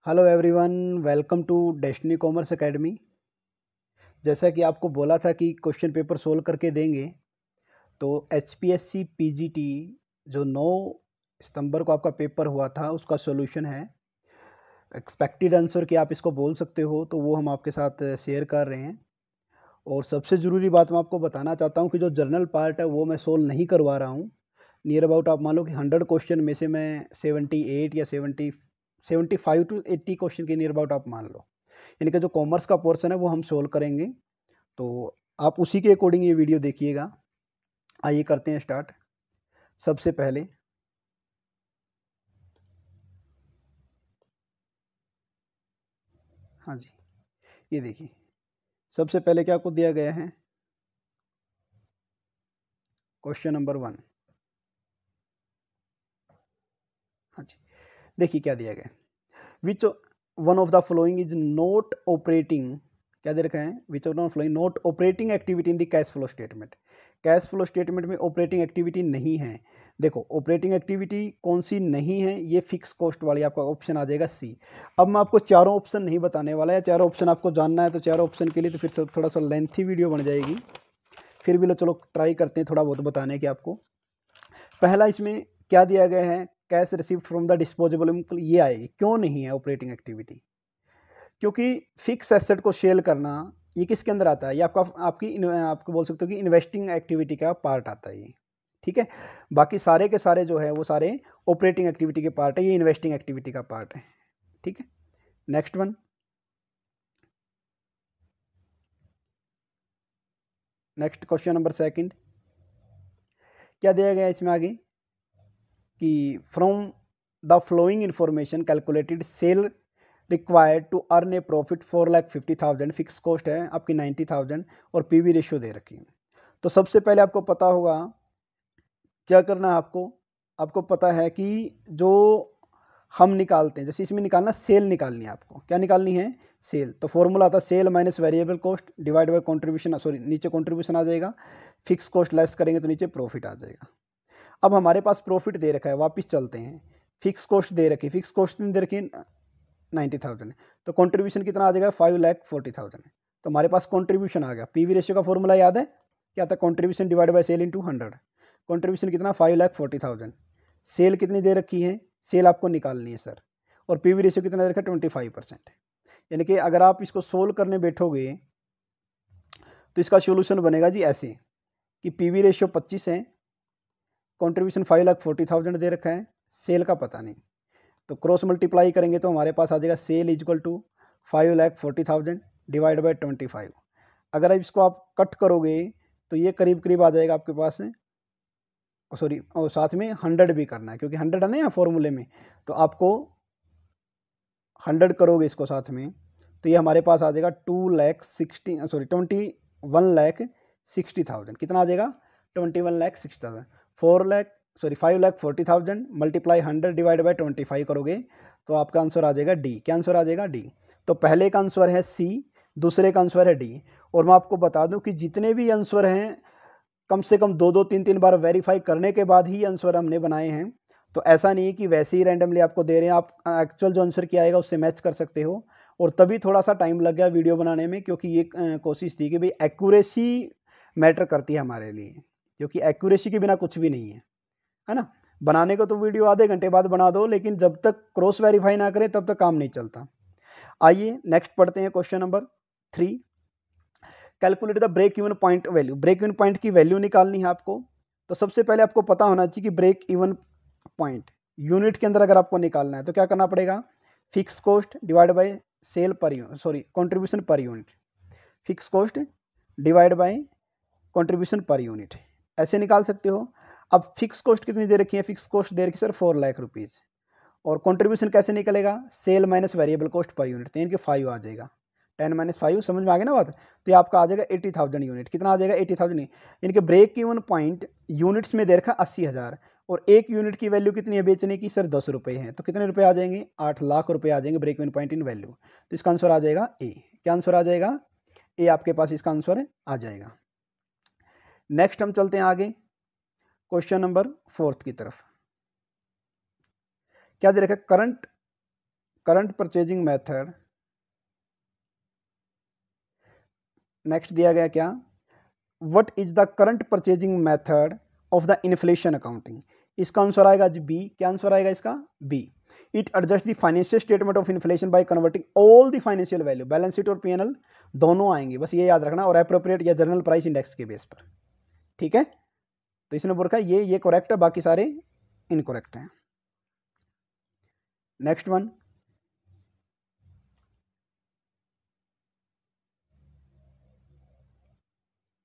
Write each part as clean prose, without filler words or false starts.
Hello everyone, welcome to Destiny Commerce Academy. जैसा कि आपको बोला था कि क्वेश्चन पेपर सोल्व करके देंगे, तो एचपीएससी पीजीटी जो 9 सितंबर को आपका पेपर हुआ था उसका सॉल्यूशन है। एक्सपेक्टेड आंसर कि आप इसको बोल सकते हो, तो वो हम आपके साथ शेयर कर रहे हैं। और सबसे ज़रूरी बात मैं आपको बताना चाहता हूँ कि जो जर्नल पार्ट है वो मैं सोल्व नहीं करवा रहा हूँ। नियर अबाउट आप मान लो कि 100 क्वेश्चन में से मैं 78 या 75 टू 80 क्वेश्चन के नियर अबाउट आप मान लो, यानी कि जो कॉमर्स का पोर्शन है वो हम सोल्व करेंगे। तो आप उसी के अकॉर्डिंग ये वीडियो देखिएगा। आइए करते हैं स्टार्ट। सबसे पहले हाँ जी, ये देखिए, सबसे पहले क्या आपको दिया गया है, क्वेश्चन नंबर 1। हाँ जी, देखिए क्या दिया गया है। Which one of the following is not operating, क्या दे रखा है, which of the flowing not operating activity in the cash flow statement. Cash flow statement में ऑपरेटिंग एक्टिविटी नहीं है। देखो ऑपरेटिंग एक्टिविटी कौन सी नहीं है, ये फिक्स कॉस्ट वाली आपका ऑप्शन आ जाएगा सी। अब मैं आपको चारों ऑप्शन नहीं बताने वाला, या चारों ऑप्शन आपको जानना है तो चारों ऑप्शन के लिए तो फिर थोड़ा सा लेंथी वीडियो बन जाएगी। फिर भी चलो ट्राई करते हैं थोड़ा बहुत बताने की आपको। पहला इसमें क्या दिया गया है, cash received from the disposable income, ये आएगी। क्यों नहीं है ऑपरेटिंग एक्टिविटी? क्योंकि फिक्स एसेट को सेल करना ये किसके अंदर आता है, ये आपको बोल सकते हो कि इन्वेस्टिंग एक्टिविटी का पार्ट आता है ये। ठीक है, बाकी सारे के सारे जो है वो सारे ऑपरेटिंग एक्टिविटी के पार्ट है, ये इन्वेस्टिंग एक्टिविटी का पार्ट है। ठीक है, next one, next question number 2 क्या दिया गया इसमें आगे कि from the following information calculated sale required to earn a profit 4,50,000, fix cost है आपकी 90,000 और पीवी रेशियो दे रखी है। तो सबसे पहले आपको पता होगा क्या करना है आपको। आपको पता है कि जो हम निकालते हैं, जैसे इसमें निकालना सेल निकालनी है आपको। क्या निकालनी है? सेल। तो फॉर्मूला आता है sale minus variable cost divide by contribution, sorry नीचे कॉन्ट्रीब्यूशन आ जाएगा, फिक्स कॉस्ट लेस करेंगे तो नीचे प्रॉफिट आ जाएगा। अब हमारे पास प्रॉफिट दे रखा है, वापस चलते हैं। फिक्स कॉस्ट दे रखी, फिक्स कॉस्ट दे रखी 90,000, तो कॉन्ट्रीब्यूशन कितना आ जाएगा 5,40,000। तो हमारे पास कॉन्ट्रीब्यूशन आ गया। पीवी रेशियो का फॉर्मूला याद है, क्या था? Contribution divide by sale into 100। Contribution कितना 5,40,000। सेल कितनी दे रखी है, सेल आपको निकालनी है सर, और पीवी रेशियो कितना दे रखा है 25%। यानी कि अगर आप इसको सोल्व करने बैठोगे तो इसका सोल्यूशन बनेगा जी ऐसे कि पीवी रेशियो 25 है, कॉन्ट्रीब्यूशन 5,40,000 दे रखा है, सेल का पता नहीं, तो क्रॉस मल्टीप्लाई करेंगे तो हमारे पास आ जाएगा sale equal to 5,40,000 divide by 25। अगर अब इसको आप कट करोगे तो ये करीब करीब आ जाएगा आपके पास, सॉरी, और साथ में 100 भी करना है क्योंकि 100 है ना यहाँ फॉर्मूले में, तो आपको 100 करोगे इसको साथ में, तो ये हमारे पास आ जाएगा 21,60,000। कितना आ जाएगा? 21,60,000। 5,40,000 मल्टीप्लाई 100 डिवाइड बाई 25 करोगे तो आपका आंसर आ जाएगा डी। क्या आंसर आ जाएगा? डी। तो पहले का आंसर है सी, दूसरे का आंसर है डी। और मैं आपको बता दूं कि जितने भी आंसर हैं कम से कम 2-2 3-3 बार वेरीफाई करने के बाद ही आंसर हमने बनाए हैं। तो ऐसा नहीं है कि वैसे ही रैंडमली आपको दे रहे हैं, आप एक्चुअल जो आंसर किया आएगा उससे मैच कर सकते हो। और तभी थोड़ा सा टाइम लग गया वीडियो बनाने में, क्योंकि ये कोशिश थी कि भाई एक्यूरेसी मैटर करती है हमारे लिए, क्योंकि एक्यूरेसी के बिना कुछ भी नहीं है ना। बनाने को तो वीडियो आधे घंटे बाद बना दो, लेकिन जब तक क्रॉस वेरीफाई ना करें तब तक काम नहीं चलता। आइए नेक्स्ट पढ़ते हैं question number 3। Calculate the break even point value. Break even point की वैल्यू निकालनी है आपको। तो सबसे पहले आपको पता होना चाहिए कि ब्रेक इवन पॉइंट यूनिट के अंदर अगर आपको निकालना है तो क्या करना पड़ेगा, fix cost divide by sale per unit, sorry contribution per unit, fix cost divide by contribution per unit, ऐसे निकाल सकते हो। अब फिक्स कॉस्ट कितनी दे रखी है? फिक्स कॉस्ट दे रखी सर 4 लाख रुपीज़। और कॉन्ट्रीब्यूशन कैसे निकलेगा? Sale minus variable cost per unit, तो इनके 5 आ जाएगा। 10 माइनस 5, समझ में आ गया ना बात? तो ये आपका आ जाएगा 80,000 यूनिट। कितना आ जाएगा? 80,000। इनके ब्रेक इवन पॉइंट यूनिट्स में दे रखा 80,000, और एक यूनिट की वैल्यू कितनी है बेचने की? सर 10 रुपये है। तो कितने रुपए आ जाएंगे? 8 लाख रुपए आ जाएंगे break even point in value. तो इसका आंसर आ जाएगा ए। क्या आंसर आ जाएगा? ए आपके पास इसका आंसर आ जाएगा। नेक्स्ट हम चलते हैं आगे क्वेश्चन नंबर 4 की तरफ। क्या दे रखा है? Current current purchasing method, next दिया गया क्या, what is the current purchasing method of the inflation accounting. इसका आंसर आएगा जी बी। क्या आंसर आएगा इसका, B. It adjust the financial statement of inflation by converting all the financial value, balance sheet और पीएनएल दोनों आएंगे, बस ये याद रखना, और एप्रोप्रिएट या जनरल प्राइस इंडेक्स के बेस पर। ठीक है, तो इसने बोल रखा है ये करेक्ट है, बाकी सारे इनकरेक्ट हैं। नेक्स्ट वन,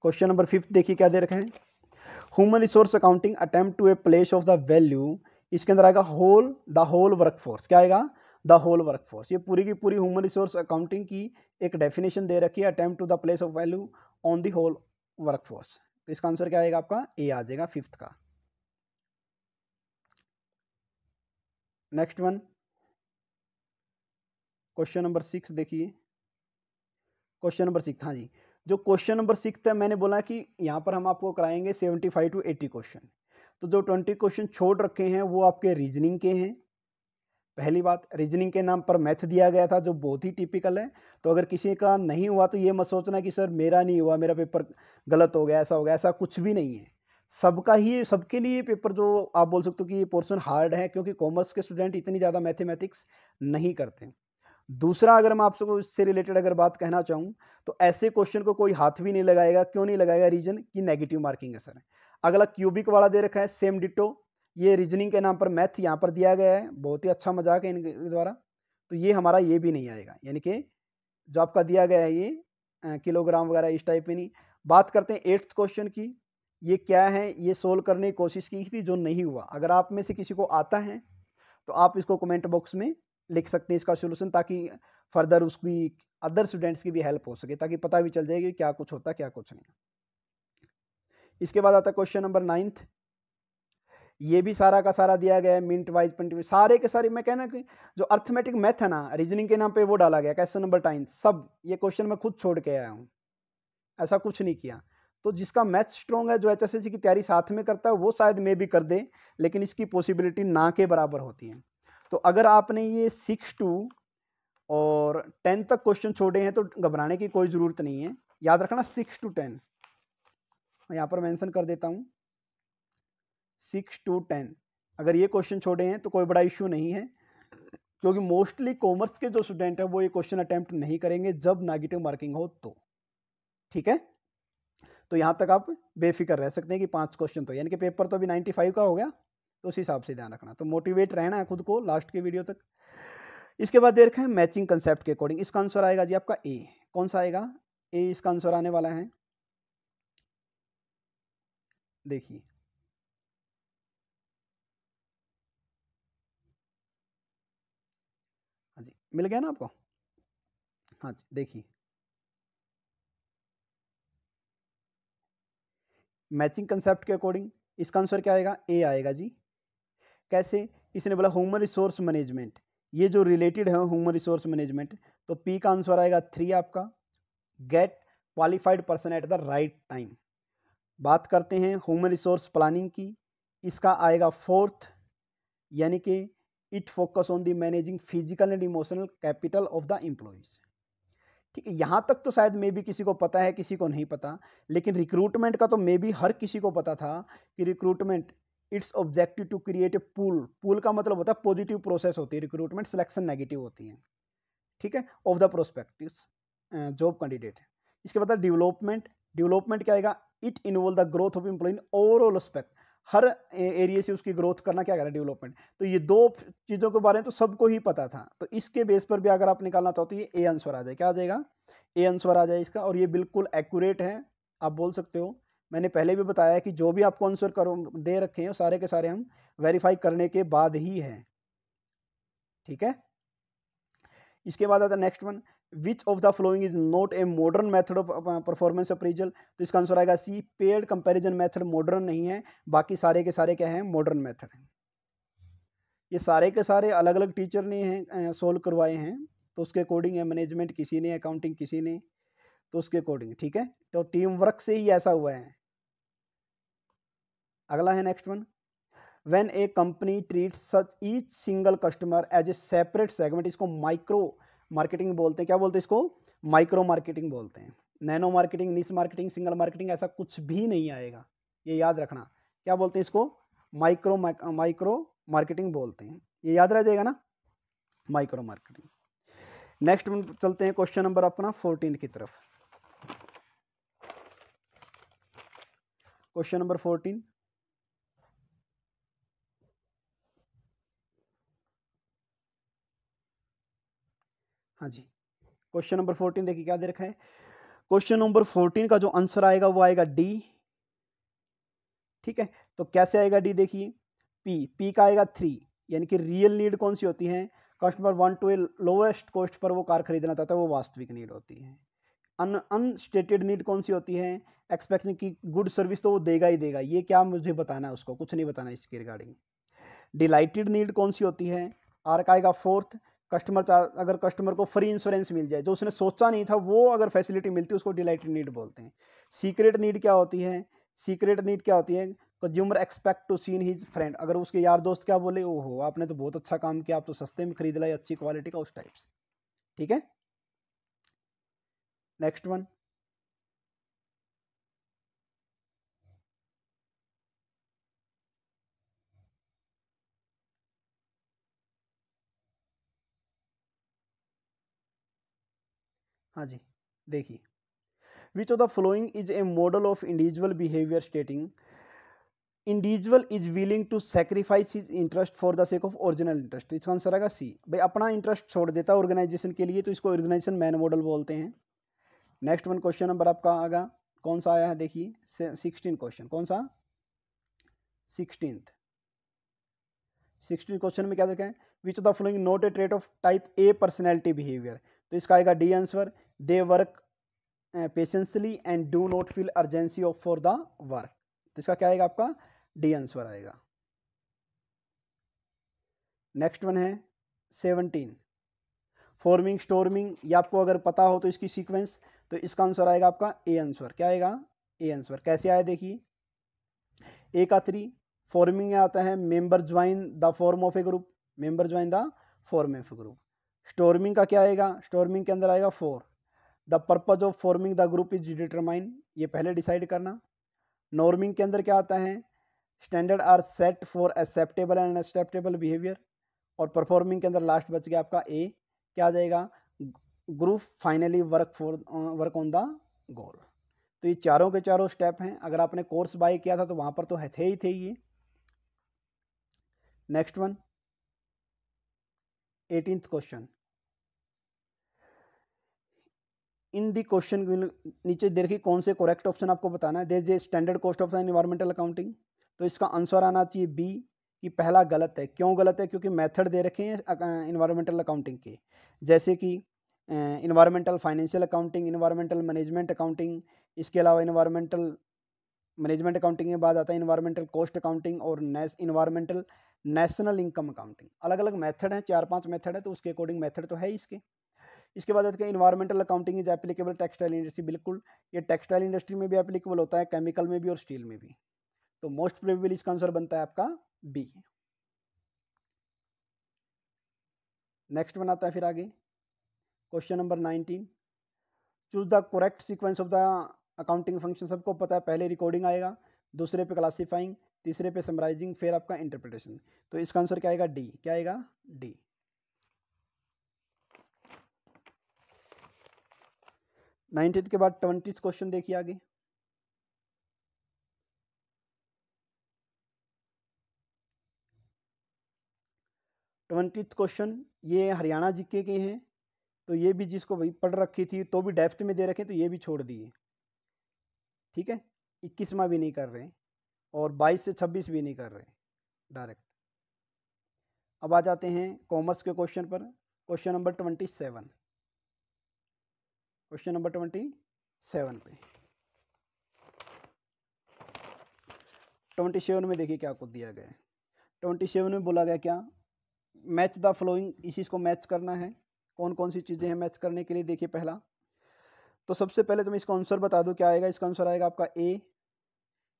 क्वेश्चन नंबर 5 देखिए क्या दे रखे हैं, human resource accounting attempt to a place of the value, इसके अंदर आएगा द होल वर्कफोर्स। क्या आएगा, द होल वर्कफोर्स। ये पूरी की पूरी ह्यूमन रिसोर्स अकाउंटिंग की एक डेफिनेशन दे रखी है, attempt to the place of value on the whole workforce. तो इसका आंसर क्या आएगा आपका, ए आ जाएगा 5th का। नेक्स्ट वन, क्वेश्चन नंबर 6 देखिए, क्वेश्चन नंबर 6, हाँ जी, जो क्वेश्चन नंबर 6 है, मैंने बोला कि यहाँ पर हम आपको कराएंगे 75 to 80 क्वेश्चन। तो जो 20 क्वेश्चन छोड़ रखे हैं वो आपके रीजनिंग के हैं। पहली बात, रीजनिंग के नाम पर मैथ दिया गया था जो बहुत ही टिपिकल है। तो अगर किसी का नहीं हुआ तो ये मत सोचना कि सर मेरा नहीं हुआ, मेरा पेपर गलत हो गया, ऐसा हो गया, ऐसा कुछ भी नहीं है। सबका ही, सबके लिए पेपर जो आप बोल सकते हो कि ये पोर्शन हार्ड है, क्योंकि कॉमर्स के स्टूडेंट इतनी ज़्यादा मैथमेटिक्स नहीं करते। दूसरा, अगर मैं आपसे इससे रिलेटेड अगर बात कहना चाहूँ तो ऐसे क्वेश्चन को कोई हाथ भी नहीं लगाएगा। क्यों नहीं लगाएगा, रीजन की नेगेटिव मार्किंग है सर। अगला क्यूबिक वाला दे रखा है, सेम डिटो, ये रीजनिंग के नाम पर मैथ यहाँ पर दिया गया है, बहुत ही अच्छा मजाक है इनके द्वारा। तो ये हमारा ये भी नहीं आएगा, यानी कि जो आपका दिया गया है ये किलोग्राम वगैरह इस टाइप में नहीं। बात करते हैं 8th क्वेश्चन की, ये क्या है, ये सोल्व करने की कोशिश की थी जो नहीं हुआ। अगर आप में से किसी को आता है तो आप इसको कमेंट बॉक्स में लिख सकते हैं इसका सोल्यूशन, ताकि फर्दर उसकी अदर स्टूडेंट्स की भी हेल्प हो सके, ताकि पता भी चल जाएगी क्या कुछ होता क्या कुछ नहीं। इसके बाद आता है क्वेश्चन नंबर 9th, ये भी सारा का सारा दिया गया है, मिनट वाइज, पॉइंट वाइज, सारे के सारे। मैं कहना कि जो अर्थमेटिक मैथ है ना, रीजनिंग के नाम पे वो डाला गया, क्वेश्चन नंबर 10 सब ये क्वेश्चन मैं खुद छोड़ के आया हूँ, ऐसा कुछ नहीं किया। तो जिसका मैथ स्ट्रॉन्ग है, जो HSSC की तैयारी साथ में करता है, वो शायद मे भी कर दे, लेकिन इसकी पॉसिबिलिटी ना के बराबर होती है। तो अगर आपने ये 6 to और 10 तक क्वेश्चन छोड़े हैं तो घबराने की कोई ज़रूरत नहीं है। याद रखना 6 to 10, मैं यहाँ पर मेंशन कर देता हूँ 6 to 10। अगर ये क्वेश्चन छोड़े हैं तो कोई बड़ा इश्यू नहीं है, क्योंकि मोस्टली कॉमर्स के जो स्टूडेंट है वो ये क्वेश्चन अटेम्प्ट नहीं करेंगे जब नेगेटिव मार्किंग हो तो। ठीक है, तो यहाँ तक आप बेफिक्र रह सकते हैं कि 5 क्वेश्चन तो, यानी कि पेपर तो अभी 95 का हो गया, तो उस हिसाब से ध्यान रखना। तो मोटिवेट रहना है खुद को लास्ट के वीडियो तक। इसके बाद दे रखा है मैचिंग कंसेप्ट के अकॉर्डिंग, इसका आंसर आएगा जी आपका ए। कौन सा आएगा, ए इसका आंसर आने वाला है। देखिए, हाँ जी, मिल गया ना आपको, हाँ जी, देखिए मैचिंग कंसेप्ट के अकॉर्डिंग इसका आंसर क्या आएगा, ए आएगा जी। कैसे, इसने बोला ह्यूमन रिसोर्स मैनेजमेंट, ये जो रिलेटेड है ह्यूमन रिसोर्स मैनेजमेंट, तो पी का आंसर आएगा 3 आपका, get qualified person at the right time. बात करते हैं ह्यूमन रिसोर्स प्लानिंग की, इसका आएगा 4th, यानी कि it focus on the managing physical and emotional capital of the employees. ठीक है, यहाँ तक तो शायद मे भी किसी को पता है, किसी को नहीं पता, लेकिन रिक्रूटमेंट का तो मे भी हर किसी को पता था कि recruitment it's objective to create a pool. Pool का मतलब होता है पॉजिटिव प्रोसेस होती है, रिक्रूटमेंट सिलेक्शन नेगेटिव होती है। ठीक है, of the prospectives job candidate. इसके बाद डेवलपमेंट, डेवलपमेंट क्या आएगा, it involve the growth of employ in overall aspect, हर एरिया से उसकी ग्रोथ करना क्या कह रहा है, डेवलपमेंट। तो ये 2 चीज़ों के बारे में तो सबको ही पता था, तो इसके बेस पर भी अगर आप निकालना चाहो तो ये ए आंसर आ जाए। क्या आ जाएगा, ए आंसर आ जाए इसका, और ये बिल्कुल एक्यूरेट है, आप बोल सकते हो। मैंने पहले भी बताया कि जो भी आपको आंसर करो दे रखे हैं सारे के सारे हम वेरीफाई करने के बाद ही हैं। ठीक है, इसके बाद आता है next one, which of the following is not a modern method of performance appraisal. तो इसका आंसर आएगा सी, पेयर्ड कंपैरिजन मेथड मॉडर्न नहीं है, बाकी सारे के सारे क्या हैं, मॉडर्न मेथड हैं। ये सारे के सारे अलग अलग टीचर ने हैं सोल्व करवाए हैं, तो उसके अकॉर्डिंग है, मैनेजमेंट किसी ने, अकाउंटिंग किसी ने, तो उसके अकॉर्डिंग। ठीक है, तो टीम वर्क से ही ऐसा हुआ है। अगला है next one, when a company treat such each single customer as a separate segment, इसको माइक्रो मार्केटिंग बोलते हैं। क्या बोलते हैं इसको? माइक्रो मार्केटिंग बोलते हैं। नैनो मार्केटिंग, निश मार्केटिंग, सिंगल मार्केटिंग ऐसा कुछ भी नहीं आएगा, ये याद रखना। क्या बोलते हैं इसको? माइक्रो मार्केटिंग बोलते हैं, ये याद रह जाएगा ना, माइक्रो मार्केटिंग। नेक्स्ट चलते हैं क्वेश्चन नंबर अपना 14 की तरफ। क्वेश्चन नंबर 14, हाँ जी, क्वेश्चन नंबर 14 देखिए क्या दे रखा है। क्वेश्चन नंबर 14 का जो आंसर आएगा वो आएगा डी। ठीक है, तो कैसे आएगा डी? देखिए पी का आएगा 3, यानी कि रियल नीड कौन सी होती है? Customer want to a lowest cost पर वो कार खरीदना चाहता है, वो वास्तविक नीड होती है। अनस्टेटेड नीड कौन सी होती है? एक्सपेक्टिंग की गुड सर्विस तो वो देगा ही देगा, ये क्या मुझे बताना है, उसको कुछ नहीं बताना इसके रिगार्डिंग। डिलाइटेड नीड कौन सी होती है? आर का आएगा 4th, अगर कस्टमर को फ्री इंश्योरेंस मिल जाए, जो उसने सोचा नहीं था वो अगर फैसिलिटी मिलती है उसको डिलाइटेड नीड बोलते हैं। सीक्रेट नीड क्या होती है? सीक्रेट नीड क्या होती है? Consumer expect to seen his friend, अगर उसके यार दोस्त क्या बोले, ओहो आपने तो बहुत अच्छा काम किया, आप तो सस्ते में खरीद लाए, अच्छी क्वालिटी का, उस टाइप से। ठीक है, नेक्स्ट वन। हाँ जी, देखिए which of the following is a model of individual behaviour stating individual is willing to sacrifice his interest for the sake of original interest. इसका आंसर आएगा सी। भाई अपना इंटरेस्ट छोड़ देता है ऑर्गेनाइजेशन के लिए, तो इसको ऑर्गेनाइजेशन मैन मॉडल बोलते हैं। नेक्स्ट वन क्वेश्चन नंबर आपका आगा कौन सा आया है? देखिए 16 क्वेश्चन, कौन सा? 16 क्वेश्चन में क्या देखा है? Which of the following not a trait of type A personality behaviour, तो इसका आएगा D answer. They work patiently and do not feel urgency of for the work, तो इसका क्या आएगा? आपका डी आंसर आएगा। नेक्स्ट वन है 17, फॉर्मिंग स्टोर्मिंग, ये आपको अगर पता हो तो इसकी सीक्वेंस, तो इसका आंसर आएगा आपका ए आंसर। क्या आएगा? A answer. कैसे आया देखिए, ए का 3, फॉर्मिंग में आता है member join the form of a group, member join the form of a group. Storming का क्या आएगा? स्टोर्मिंग के अंदर आएगा 4, the purpose of forming the group is determine, ये पहले डिसाइड करना। नॉर्मिंग के अंदर क्या आता है? Standard are set for acceptable and unacceptable behaviour. और परफॉर्मिंग के अंदर लास्ट बच गया आपका ए, क्या आ जाएगा? Group finally work on the goal. तो ये चारों के चारों स्टेप हैं, अगर आपने कोर्स बाय किया था तो वहां पर तो थे ही थे ये। Next one 18th question. In the question नीचे देखिए कौन से करेक्ट ऑप्शन आपको बताना है। There is standard cost of the environmental accounting, तो इसका आंसर आना चाहिए बी, कि पहला गलत है। क्यों गलत है? क्योंकि मेथड दे रखे हैं इन्वायरमेंटल अकाउंटिंग के, जैसे कि environmental financial accounting, environmental management accounting, इसके अलावा इन्वायरमेंटल मैनेजमेंट अकाउंटिंग के बाद आता है इन्वायरमेंटल कॉस्ट अकाउंटिंग और इन्वायरमेंटल नेशनल इनकम अकाउंटिंग। अलग अलग मेथड हैं, 4-5 मेथड है, तो उसके अकॉर्डिंग मेथड तो है इसके। इसके बाद आता है environmental accounting is applicable textile industry, बिल्कुल ये टेक्सटाइल इंडस्ट्री में भी एप्लीकेबल होता है, केमिकल में भी और स्टील में भी। तो मोस्ट प्रोबेबली इसका आंसर बनता है आपका बी। नेक्स्ट बनाता है फिर आगे question number 19, choose the correct sequence of the accounting function. सबको पता है पहले रिकॉर्डिंग आएगा, दूसरे पे क्लासीफाइंग, तीसरे पे समराइजिंग, फिर आपका इंटरप्रिटेशन। तो इसका आंसर क्या आएगा? डी। क्या आएगा? डी। 19th के बाद 20th क्वेश्चन देखिए आगे। ट्वेंटीथ क्वेश्चन ये हरियाणा जीके के हैं, तो ये भी जिसको वही पढ़ रखी थी तो भी डेप्थ में दे रखे, तो ये भी छोड़ दिए। ठीक है, 21वां भी नहीं कर रहे और 22 से 26 भी नहीं कर रहे डायरेक्ट। अब आ जाते हैं कॉमर्स के क्वेश्चन पर। क्वेश्चन नंबर 27, क्वेश्चन नंबर 27 पे 27 में देखिए क्या कुछ दिया गया है। 27 में बोला गया क्या? मैच द फ्लोइंग, इसी को मैच करना है। कौन कौन सी चीज़ें हैं मैच करने के लिए? देखिए पहला तो सबसे पहले तो मैं इसका आंसर बता दूं क्या आएगा। इसका आंसर आएगा आपका ए,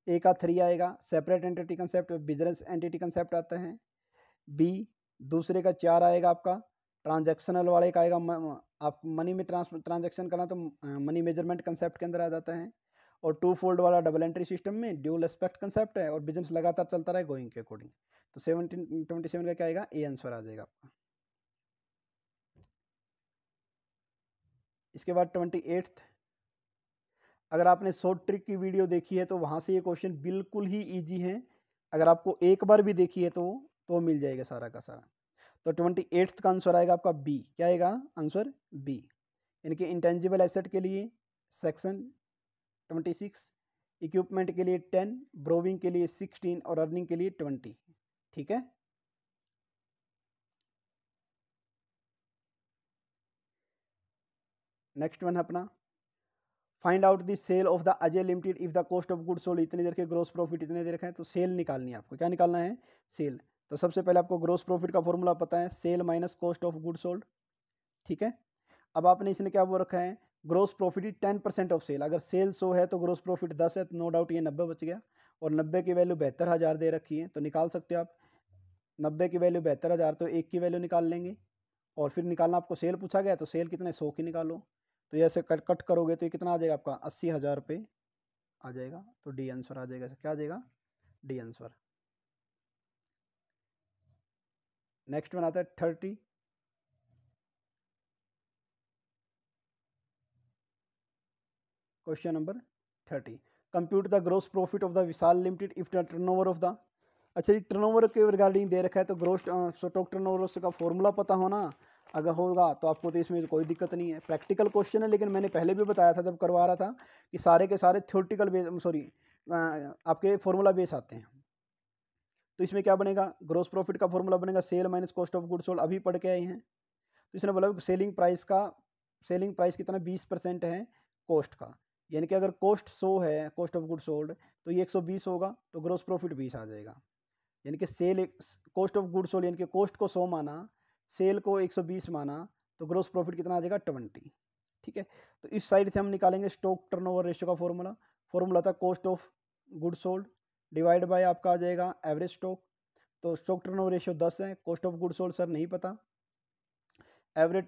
ए का 3 आएगा, separate entity concept, business entity concept आता है। बी दूसरे का 4 आएगा आपका, ट्रांजैक्शनल वाले का आएगा, आप मनी में ट्रांजैक्शन करना तो मनी मेजरमेंट कंसेप्ट के अंदर आ जाता है। और 2 फोल्ड वाला डबल एंट्री सिस्टम में ड्यूल एस्पेक्ट कंसेप्ट है, और बिजनेस लगातार चलता रहे गोइंग के अकॉर्डिंग। तो 27 का क्या आएगा, ए आंसर आ जाएगा आपका। इसके बाद 28th, अगर आपने शॉर्ट ट्रिक की वीडियो देखी है तो वहाँ से ये क्वेश्चन बिल्कुल ही ईजी है। अगर आपको एक बार भी देखी है तो मिल जाएगा सारा का सारा। तो 28th का आंसर आएगा आपका बी। क्या आएगा आंसर? बी। इनके इंटेंजिबल एसेट के लिए सेक्शन 26, इक्विपमेंट के लिए 10, ब्रोविंग के लिए 16 और अर्निंग के लिए 20। ठीक है। नेक्स्ट वन है अपना, find out the sale of the Ajay limited if the cost of goods sold इतनी देर के ग्रोस प्रॉफिट इतने देर का है। तो सेल निकालनी है आपको। क्या निकालना है? सेल। तो सबसे पहले आपको ग्रोस प्रॉफिट का फॉर्मूला पता है, sale minus cost of goods sold. ठीक है। अब आपने इसने क्या वो रखा है, ग्रोस प्रॉफिट 10% ऑफ सेल। अगर सेल 100 है तो ग्रोस प्रॉफिट 10 है, तो नो डाउट ये 90 बच गया। और 90 की वैल्यू 72,000 दे रखी है, तो निकाल सकते हो आप। 90 की वैल्यू 72,000, तो एक की वैल्यू निकाल लेंगे। और फिर निकालना आपको सेल पूछा गया, तो सेल कितने, 100 की निकालो। तो ऐसे कट करोगे तो ये कितना आ जाएगा आपका, 80,000 रुपये आ जाएगा। तो डी आंसर आ जाएगा। क्या आ जाएगा? D answer. नेक्स्ट वन आता है 30। Question number 30, compute the gross profit of the Vishal limited if the turnover of the. अच्छा जी, टर्नओवर के रिगार्डिंग दे रखा है, तो ग्रोस स्टॉक टर्नओवर का फॉर्मूला पता होना अगर होगा तो आपको तो इसमें कोई दिक्कत नहीं है। प्रैक्टिकल क्वेश्चन है, लेकिन मैंने पहले भी बताया था जब करवा रहा था कि सारे के सारे थ्योरेटिकल बेस, सॉरी आपके फॉर्मूला बेस आते हैं। तो इसमें क्या बनेगा, ग्रोस प्रॉफिट का फॉर्मूला बनेगा sale minus cost of goods sold, अभी पढ़ के आए हैं। तो इसने बोला सेलिंग प्राइस कितना 20% है कॉस्ट का। यानी कि अगर कॉस्ट 100 है, कॉस्ट ऑफ गुड्स सोल्ड, तो ये 120 होगा, तो ग्रोस प्रॉफिट 20 आ जाएगा। यानी कि cell cost of goods sold, यानी कि कॉस्ट को 100 माना, सेल को 120 माना, तो ग्रोस प्रॉफिट कितना आ जाएगा 20। ठीक है। तो इस साइड से हम निकालेंगे स्टॉक टर्नओवर रेशियो का फॉर्मूला था cost of goods sold divide by आपका आ जाएगा एवरेज स्टॉक। तो स्टॉक टर्नओवर रेशियो 10 है, cost of goods sold sir नहीं पता, एवरेज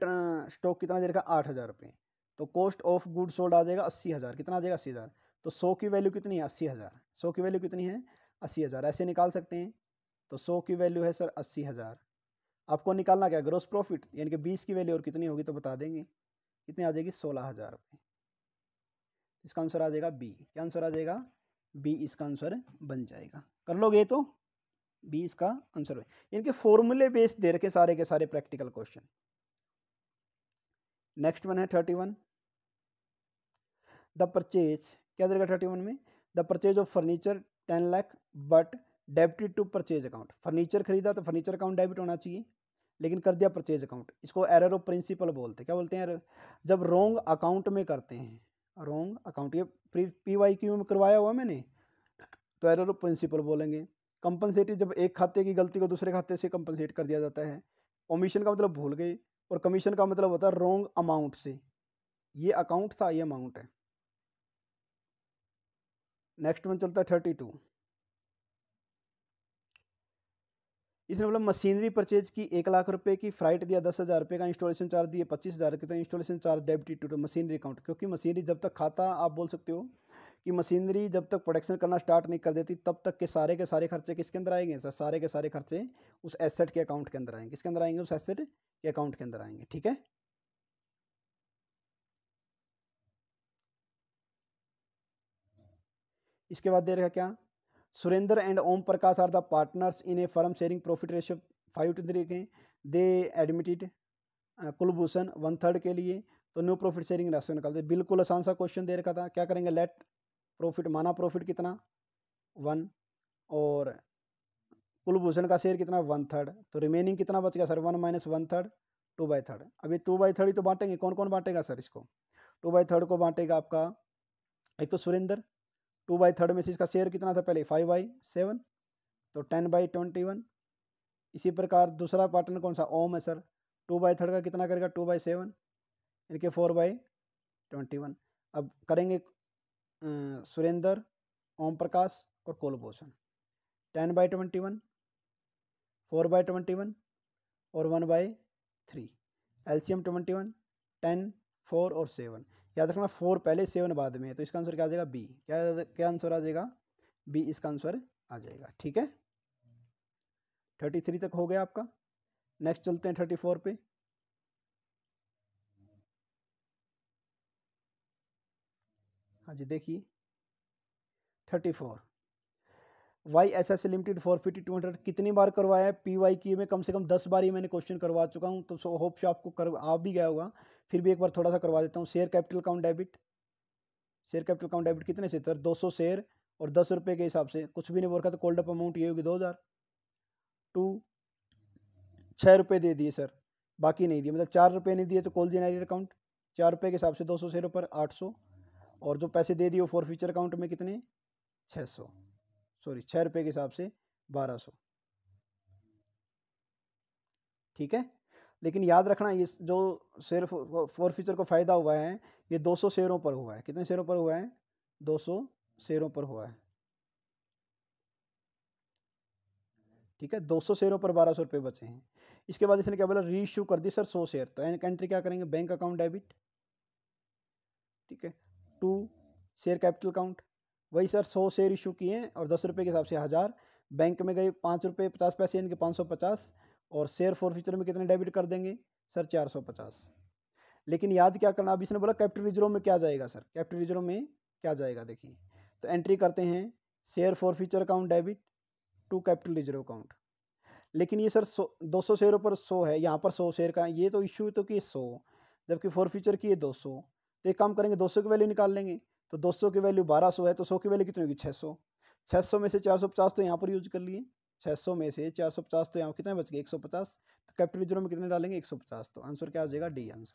स्टॉक कितना दे रखा, 8,000 रुपये। तो कॉस्ट ऑफ गुड्स सोल्ड आ जाएगा 80,000। कितना आ जाएगा? 80,000। तो 100 की वैल्यू कितनी है? 80,000। 100 की वैल्यू कितनी है? 80,000। ऐसे निकाल सकते हैं। तो 100 की वैल्यू है सर 80,000। आपको निकालना क्या, ग्रोस प्रॉफिट, यानी कि 20 की वैल्यू और कितनी होगी तो बता देंगे। कितनी आ जाएगी? 16,000 रुपये। इसका आंसर आ जाएगा बी। क्या आंसर आ जाएगा? बी इसका आंसर बन जाएगा। कर लोगे तो बी इसका आंसर है। इनके फॉर्मूले बेस्ड दे रखे सारे के सारे प्रैक्टिकल क्वेश्चन। नेक्स्ट वन है 31, द परचेज। क्या देगा 31 में? The purchase of furniture 10 lakh but debited to purchase account. Furniture खरीदा तो फर्नीचर अकाउंट डेबिट होना चाहिए, लेकिन कर दिया परचेज अकाउंट। इसको एरर ऑफ प्रिंसिपल बोलते हैं। क्या बोलते हैं? जब रॉन्ग अकाउंट में करते हैं, रॉन्ग अकाउंट, ये PYQ में करवाया हुआ मैंने, तो एरर ऑफ प्रिंसिपल बोलेंगे। कंपनसेटेड, जब एक खाते की गलती को दूसरे खाते से कंपनसेट कर दिया जाता है। ओमिशन का मतलब भूल गए, और कमीशन का मतलब होता है रॉन्ग अमाउंट से। ये अकाउंट था, ये अमाउंट है। नेक्स्ट वन चलता है 32। इसने मतलब मशीनरी परचेज की 1 लाख रुपए की, फ्राइट दिया 10,000 रुपये का, इंस्टॉलेशन चार्ज दिए 25,000 के, तो installation charge debited to machinery account. क्योंकि मशीनरी जब तक खाता, आप बोल सकते हो कि मशीनरी जब तक प्रोडक्शन करना स्टार्ट नहीं कर देती तब तक के सारे खर्चे किसके अंदर आएंगे सर? सारे के सारे खर्चे उस एसेट के अकाउंट के अंदर आएंगे। किसके अंदर आएंगे? उस एसेट के अकाउंट के अंदर आएंगे। ठीक है। इसके बाद दे रखा क्या, Surendra and Om Prakash are the partners in a firm sharing profit ratio 5:3 के, दे एडमिटेड कुलभूषण 1/3 के लिए, तो न्यू प्रॉफिट शेयरिंग रेशियो निकालते। बिल्कुल आसान सा क्वेश्चन दे रखा था। क्या करेंगे, लेट प्रॉफिट, माना प्रॉफिट कितना 1, और कुलभूषण का शेयर कितना 1/3, तो रिमेनिंग कितना बच गया सर? 1 - 1/3, 2/3। अभी 2/3 ही तो बांटेंगे। कौन कौन बांटेगा सर इसको? 2/3 को बांटेगा आपका एक तो सुरेंद्र, 2/3 में से इसका शेयर कितना था पहले 5/7, तो 10/21। इसी प्रकार दूसरा पार्टनर कौन सा? ओम है सर, 2/3 का कितना करेगा 2/7, यानी कि 4/21। अब करेंगे सुरेंद्र ओम प्रकाश और कुलभूषण। 10/21, 4/21 और 1/3। एलसीएम 21, 10, 4 और 7। याद रखना 4 पहले 7 बाद में है, तो इसका आंसर क्या आ जाएगा बी। क्या आंसर आ जाएगा बी, इसका आंसर आ जाएगा। ठीक है, 33 तक हो गया आपका। नेक्स्ट चलते हैं 34 पे। हाँ जी देखिए 34, वाई एस एस लिमिटेड 450-200 कितनी बार करवाया है पी वाई की में? कम से कम 10 बार ही मैंने क्वेश्चन करवा चुका हूँ, तो सो होप से आपको आ भी गया होगा, फिर भी एक बार थोड़ा सा करवा देता हूँ। Share capital account debit, share capital account debit कितने से सर? 200 शेयर और 10 रुपये के हिसाब से, कुछ भी नहीं बोल रखा, तो कोल्ड अप अमाउंट ये होगी 2000। 2, 6 रुपये दे दिए सर, बाकी नहीं दिए, मतलब 4 रुपये नहीं दिए, तो कॉल जेनरेटेड अकाउंट 4 रुपये के हिसाब से 200 शेयर पर 800, और जो पैसे दे दिए वो फॉर फ्यूचर अकाउंट में कितने? 600, सॉरी 6 रुपये के हिसाब से 1200। ठीक है, लेकिन याद रखना ये जो शेयर फॉर फ्यूचर को फ़ायदा हुआ है ये 200 शेयरों पर हुआ है। कितने शेयरों पर हुआ है? 200 शेयरों पर हुआ है। ठीक है, 200 शेयरों पर 1200 रुपये बचे हैं। इसके बाद इसने क्या बोला? री इशू कर दी सर 100 शेयर, तो एंट्री क्या करेंगे? Bank account debit. ठीक है, 2 शेयर कैपिटल अकाउंट, वही सर 100 शेयर इशू किए हैं और 10 रुपये के हिसाब से 1000, बैंक में गए 5 रुपये 50 पैसे यानी कि 550, और शेयर फॉर फ्यूचर में कितने डेबिट कर देंगे सर? 450। लेकिन याद क्या करना, अभी इसने बोला कैपिटल रिजर्व में क्या जाएगा सर? कैपिटल रिजर्व में क्या जाएगा देखिए, तो एंट्री करते हैं share for future account debit to capital reserve account. लेकिन ये सर 200 शेयरों पर 100 है, यहाँ पर 100 शेयर का ये तो इशू तो कि 100, जबकि फॉर फ्यूचर की ये 200। तो एक काम करेंगे 200 की वैल्यू निकाल लेंगे, तो 200 की वैल्यू 1200 है, तो 100 की वैल्यू कितनी होगी? 600। 600 में से 450 तो यहाँ पर यूज कर लिए, 600 में से 450 तो यहाँ कितने बच गए? 150। तो कैपिटल रिजर्व में कितने डालेंगे? 150। तो आंसर क्या आ जाएगा? D answer.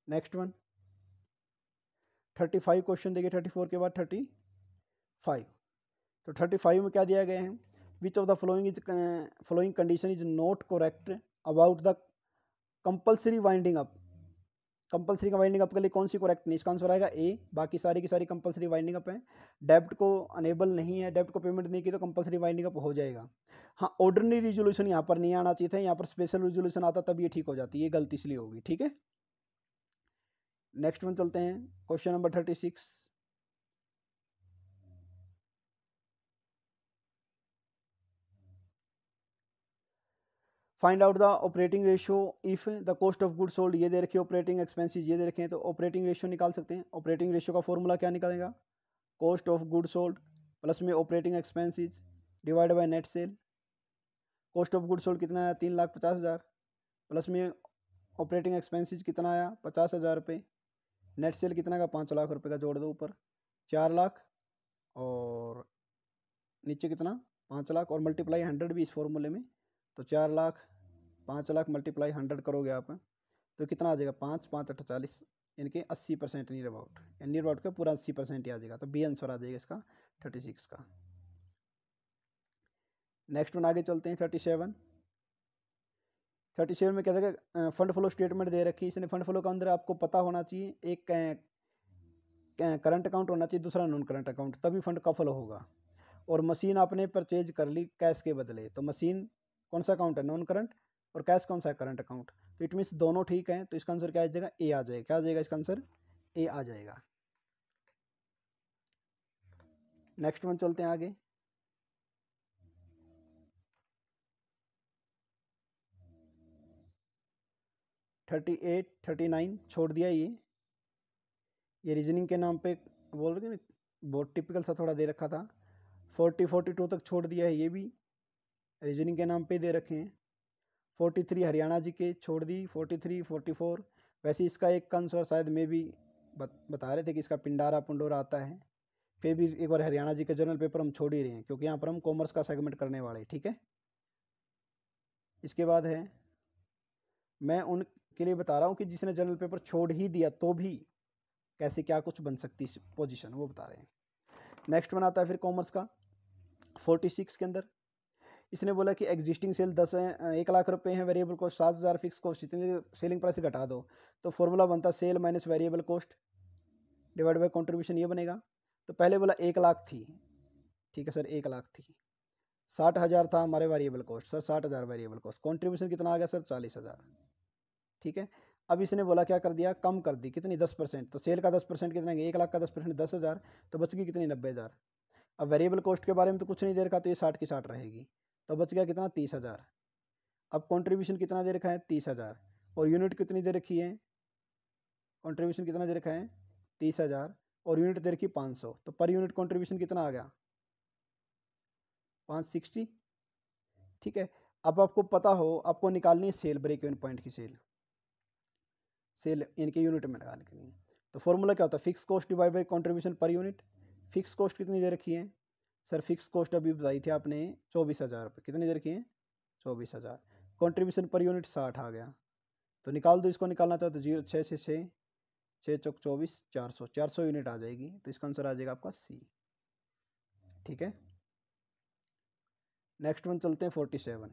Next one 35 question देखिए, 34 के बाद 35। तो 35 में क्या दिया गया है? Which of the following condition is not correct about the compulsory winding up. Compulsory का वाइंडिंग अप के लिए कौन सी करेक्ट नहीं? इसका आंसर आएगा ए, बाकी सारी की सारी कंपल्सरी वाइंडिंग अप है। डेब्ट को अनेबल नहीं है, डेब्ट को पेमेंट नहीं की तो कंपल्सरी वाइंडिंग अप हो जाएगा। हाँ, ऑर्डिनरी रिजोल्यूशन यहाँ पर नहीं आना चाहिए था, यहाँ पर स्पेशल रिजोल्यूशन आता तब ये ठीक हो जाती है, ये गलती इसलिए होगी। ठीक है, नेक्स्ट वन चलते हैं, question number 36। Find out the operating ratio if the cost of good sold, ये दे रखे, ऑपरेटिंग एक्सपेंसेस ये दे रखे हैं, तो ऑपरेटिंग रेशियो निकाल सकते हैं। ऑपरेटिंग रेशियो का फॉर्मूला क्या निकलेगा? Cost of good sold plus में operating expenses divide by net sale. Cost of good sold कितना आया? 3,50,000, प्लस में ऑपरेटिंग एक्सपेंसेस कितना आया? 50,000 रुपये। नेट सेल कितना का? 5 लाख रुपये का, जोड़ दो ऊपर 4 लाख और नीचे कितना? 5 लाख, और मल्टीप्लाई 100 भी इस फॉर्मूले में, तो 4 लाख 5 लाख मल्टीप्लाई 100 करोगे आप, तो कितना आ जाएगा? 5 5 8 40, यानी कि 80% नियर अबाउट, नियर अबाउट का पूरा 80% ही आ जाएगा, तो बी आंसर आ जाएगा इसका 36 का। नेक्स्ट वन आगे चलते हैं 37। 37 में क्या देगा? फंड फ्लो स्टेटमेंट दे रखी है इसने। फंड फ्लो के अंदर आपको पता होना चाहिए, एक करंट अकाउंट होना चाहिए, दूसरा नॉन करंट अकाउंट, तभी फंड का फ्लो होगा। और मशीन आपने परचेज कर ली कैश के बदले, तो मशीन कौन सा अकाउंट है? नॉन करंट, और कैश कौन सा है? Current account. तो इट मीन्स दोनों ठीक हैं, तो इसका आंसर क्या आ जाएगा? ए आ जाएगा। क्या आ जाएगा इसका आंसर? ए आ जाएगा। नेक्स्ट वन चलते हैं आगे, 38 39 छोड़ दिया ये रीजनिंग के नाम पे बोल रहे ना, बहुत टिपिकल सा थोड़ा दे रखा था। 40 42 तक छोड़ दिया है, ये भी रीजनिंग के नाम पे दे रखे हैं। 43 हरियाणा जी के छोड़ दी, 43 44। वैसे इसका एक आंसर शायद में भी बता रहे थे कि इसका पिंडारा पुंडोरा आता है, फिर भी एक बार हरियाणा जी के जर्नल पेपर हम छोड़ ही रहे हैं, क्योंकि यहाँ पर हम कॉमर्स का सेगमेंट करने वाले। ठीक है, इसके बाद है, मैं उनके लिए बता रहा हूँ कि जिसने जर्नल पेपर छोड़ ही दिया तो भी कैसे क्या कुछ बन सकती पोजीशन, वो बता रहे हैं। नेक्स्ट वन आता है फिर कॉमर्स का 46 के अंदर। इसने बोला कि एग्जिस्टिंग सेल 1 लाख रुपए हैं, वेरिएबल कॉस्ट 7,000, फिक्स कॉस्ट इतनी, सेलिंग प्राइस घटा दो, तो फॉर्मूला बनता sale minus variable cost divide by contribution, ये बनेगा। तो पहले बोला 1 लाख थी, ठीक है सर 1 लाख थी, 60,000 था हमारे variable cost, sir 60,000 variable cost, contribution कितना आ गया सर 40,000, ठीक है। अब इसने बोला क्या कर दिया, कम कर दी, कितनी 10%, तो सेल का 10% कितना है, 1 लाख का 10% 10,000, तो बच गई कितनी 90,000। अब वेरिएबल कॉस्ट के बारे में तो कुछ नहीं दे रखा, तो ये 60 की 60 रहेगी, तो बच गया कितना 30,000। अब कंट्रीब्यूशन कितना दे रखा है 30,000, और यूनिट कितनी दे रखी है, कंट्रीब्यूशन कितना दे रखा है 30,000, और यूनिट दे रखी 500, तो पर यूनिट कंट्रीब्यूशन कितना आ गया 560, ठीक है। अब आपको पता हो, आपको निकालनी है सेल, ब्रेक इवन पॉइंट की सेल इनके यूनिट में लगाने के लिए। तो फॉर्मूला क्या होता है, fix cost divide by contribution पर यूनिट। फिक्स कॉस्ट कितनी दे रखी है सर, फिक्स कॉस्ट अभी बताई थी आपने 24,000 रुपये, कितनी दे रखी है 24,000, कंट्रीब्यूशन पर यूनिट 60 आ गया, तो निकाल दो, इसको निकालना चाहो तो 6 से 6 चौक 24, 400 यूनिट आ जाएगी, तो इसका आंसर आ जाएगा आपका सी, ठीक है। नेक्स्ट वन चलते हैं 47,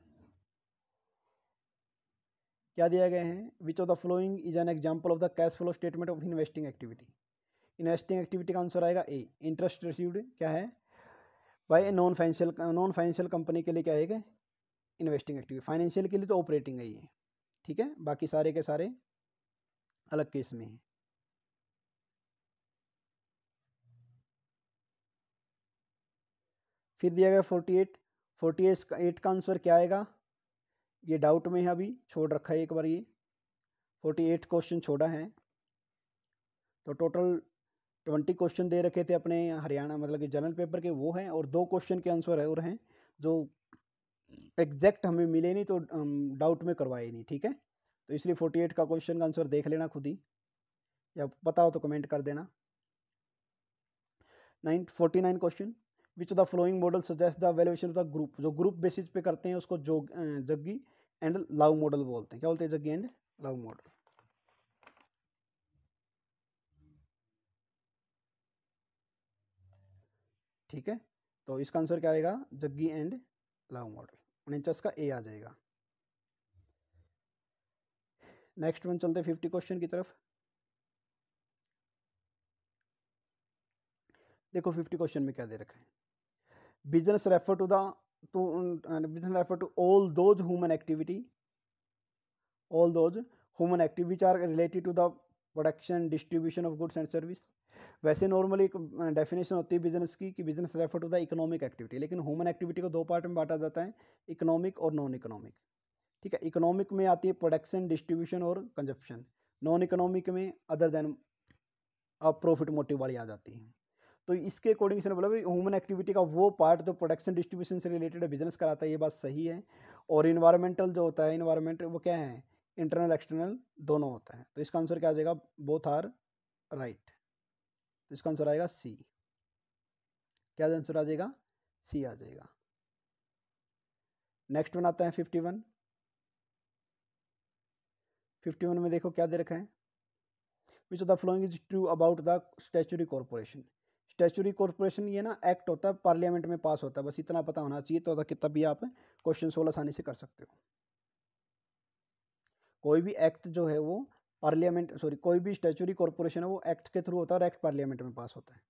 क्या दिया गया है, which of the following is an example of the cash flow statement of investing activity. Investing activity का आंसर आएगा ए, इंटरेस्ट रिसीव्ड क्या है भाई, नॉन फाइनेंशियल कंपनी के लिए क्या है इन्वेस्टिंग एक्टिविटी, फाइनेंशियल के लिए तो ऑपरेटिंग है ये, ठीक है, बाकी सारे के सारे अलग केस में है। फिर दिया गया 48 का आंसर क्या आएगा, ये डाउट में है, अभी छोड़ रखा है एक बार, ये 48 क्वेश्चन छोड़ा है, तो टोटल 20 क्वेश्चन दे रखे थे अपने हरियाणा मतलब कि जनरल पेपर के, वो हैं, और 2 क्वेश्चन के आंसर है और हैं जो एग्जैक्ट हमें मिले नहीं, तो डाउट में करवाए नहीं, ठीक है। तो इसलिए 48 का क्वेश्चन का आंसर देख लेना खुद ही, या पता हो तो कमेंट कर देना। 49 question, which the flowing model suggest the valuation of the group, जो ग्रुप बेसिस पे करते हैं उसको जग्गी एंड लव मॉडल बोलते हैं, क्या बोलते हैं, जग्गी एंड लव मॉडल, ठीक है। तो इसका आंसर क्या आएगा, जग्गी एंड लव मॉडल, 49 का ए आ जाएगा। नेक्स्ट वन चलते 50 क्वेश्चन की तरफ। देखो 50 क्वेश्चन में क्या दे रखा है, business refer to the business refer to all those human activity which are related to the production distribution of goods and service. वैसे नॉर्मली एक डेफिनेशन होती है बिजनेस की कि business refer to the economic activity, लेकिन human activity को 2 part में बांटा जाता है, इकोनॉमिक और नॉन इकोनॉमिक, ठीक है। इकोनॉमिक में आती है प्रोडक्शन डिस्ट्रीब्यूशन और कंजप्शन, नॉन इकोनॉमिक में अदर देन अब प्रॉफिट मोटिव वाली आ जाती है। तो इसके अकॉर्डिंग से बोला भाई ह्यूमन एक्टिविटी का वो पार्ट जो प्रोडक्शन डिस्ट्रीब्यूशन से रिलेटेड है, बिजनेस कराता है, ये बात सही है। और इन्वायरमेंटल जो होता है, इन्वायरमेंट वो क्या है, इंटरनल एक्सटर्नल दोनों होता है, तो इसका आंसर क्या आ जाएगा, बोथ आर राइट, तो इसका आंसर आएगा सी, क्या आंसर आ जाएगा, सी आ जाएगा। नेक्स्ट वन आता है 51 में देखो क्या दे रखा है, which of the following is true about the statutory corporation. Statutory corporation ये ना एक्ट होता है, पार्लियामेंट में पास होता है, बस इतना पता होना चाहिए, तो कितना भी आप क्वेश्चन 16 आसानी से कर सकते हो। कोई भी एक्ट जो है वो पार्लियामेंट कोई भी स्टैच्यूटरी कॉर्पोरेशन है वो एक्ट के थ्रू होता है और एक्ट पार्लियामेंट में पास होता है।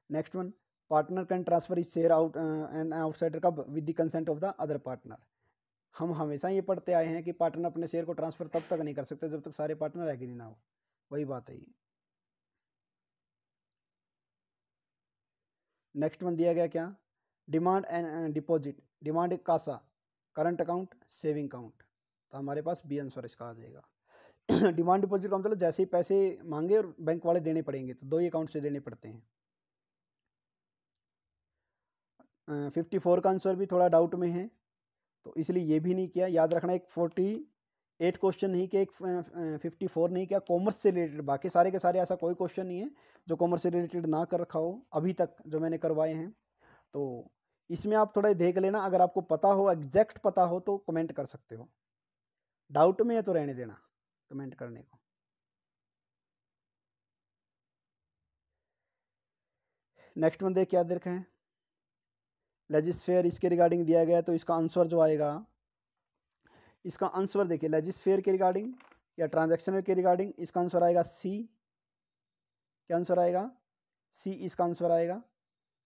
Next one, partner can transfer his share out and outsider कब, with the consent of the other partner. हम हमेशा ये पढ़ते आए हैं कि पार्टनर अपने शेयर को ट्रांसफर तब तक नहीं कर सकते जब तक सारे पार्टनर एग्री ना हो, वही बात है ये। नेक्स्ट वन दिया गया क्या, demand and deposit, demand CASA, current account, saving account, तो हमारे पास बी आंसर इसका आ जाएगा। डिमांड डिपॉजिट का मतलब जैसे ही पैसे मांगे और बैंक वाले देने पड़ेंगे, तो 2 ही अकाउंट से देने पड़ते हैं। 54 का आंसर भी थोड़ा डाउट में है, तो इसलिए ये भी नहीं किया, याद रखना एक 48 क्वेश्चन नहीं किया, एक 54 नहीं किया कॉमर्स से रिलेटेड, बाकी सारे के सारे ऐसा कोई क्वेश्चन नहीं है जो कॉमर्स से रिलेटेड ना कर रखा हो अभी तक जो मैंने करवाए हैं। तो इसमें आप थोड़ा देख लेना, अगर आपको पता हो, एग्जैक्ट पता हो तो कमेंट कर सकते हो, डाउट में है तो रहने देना कमेंट करने को। नेक्स्ट वन देख क्या दे रखा है, लेजिस्फेयर इसके रिगार्डिंग दिया गया है, तो इसका आंसर जो आएगा, इसका आंसर देखिए लेजिस्फेयर के रिगार्डिंग या ट्रांजैक्शनल के रिगार्डिंग, इसका आंसर आएगा सी। क्या आंसर आएगा? सी इसका आंसर आएगा।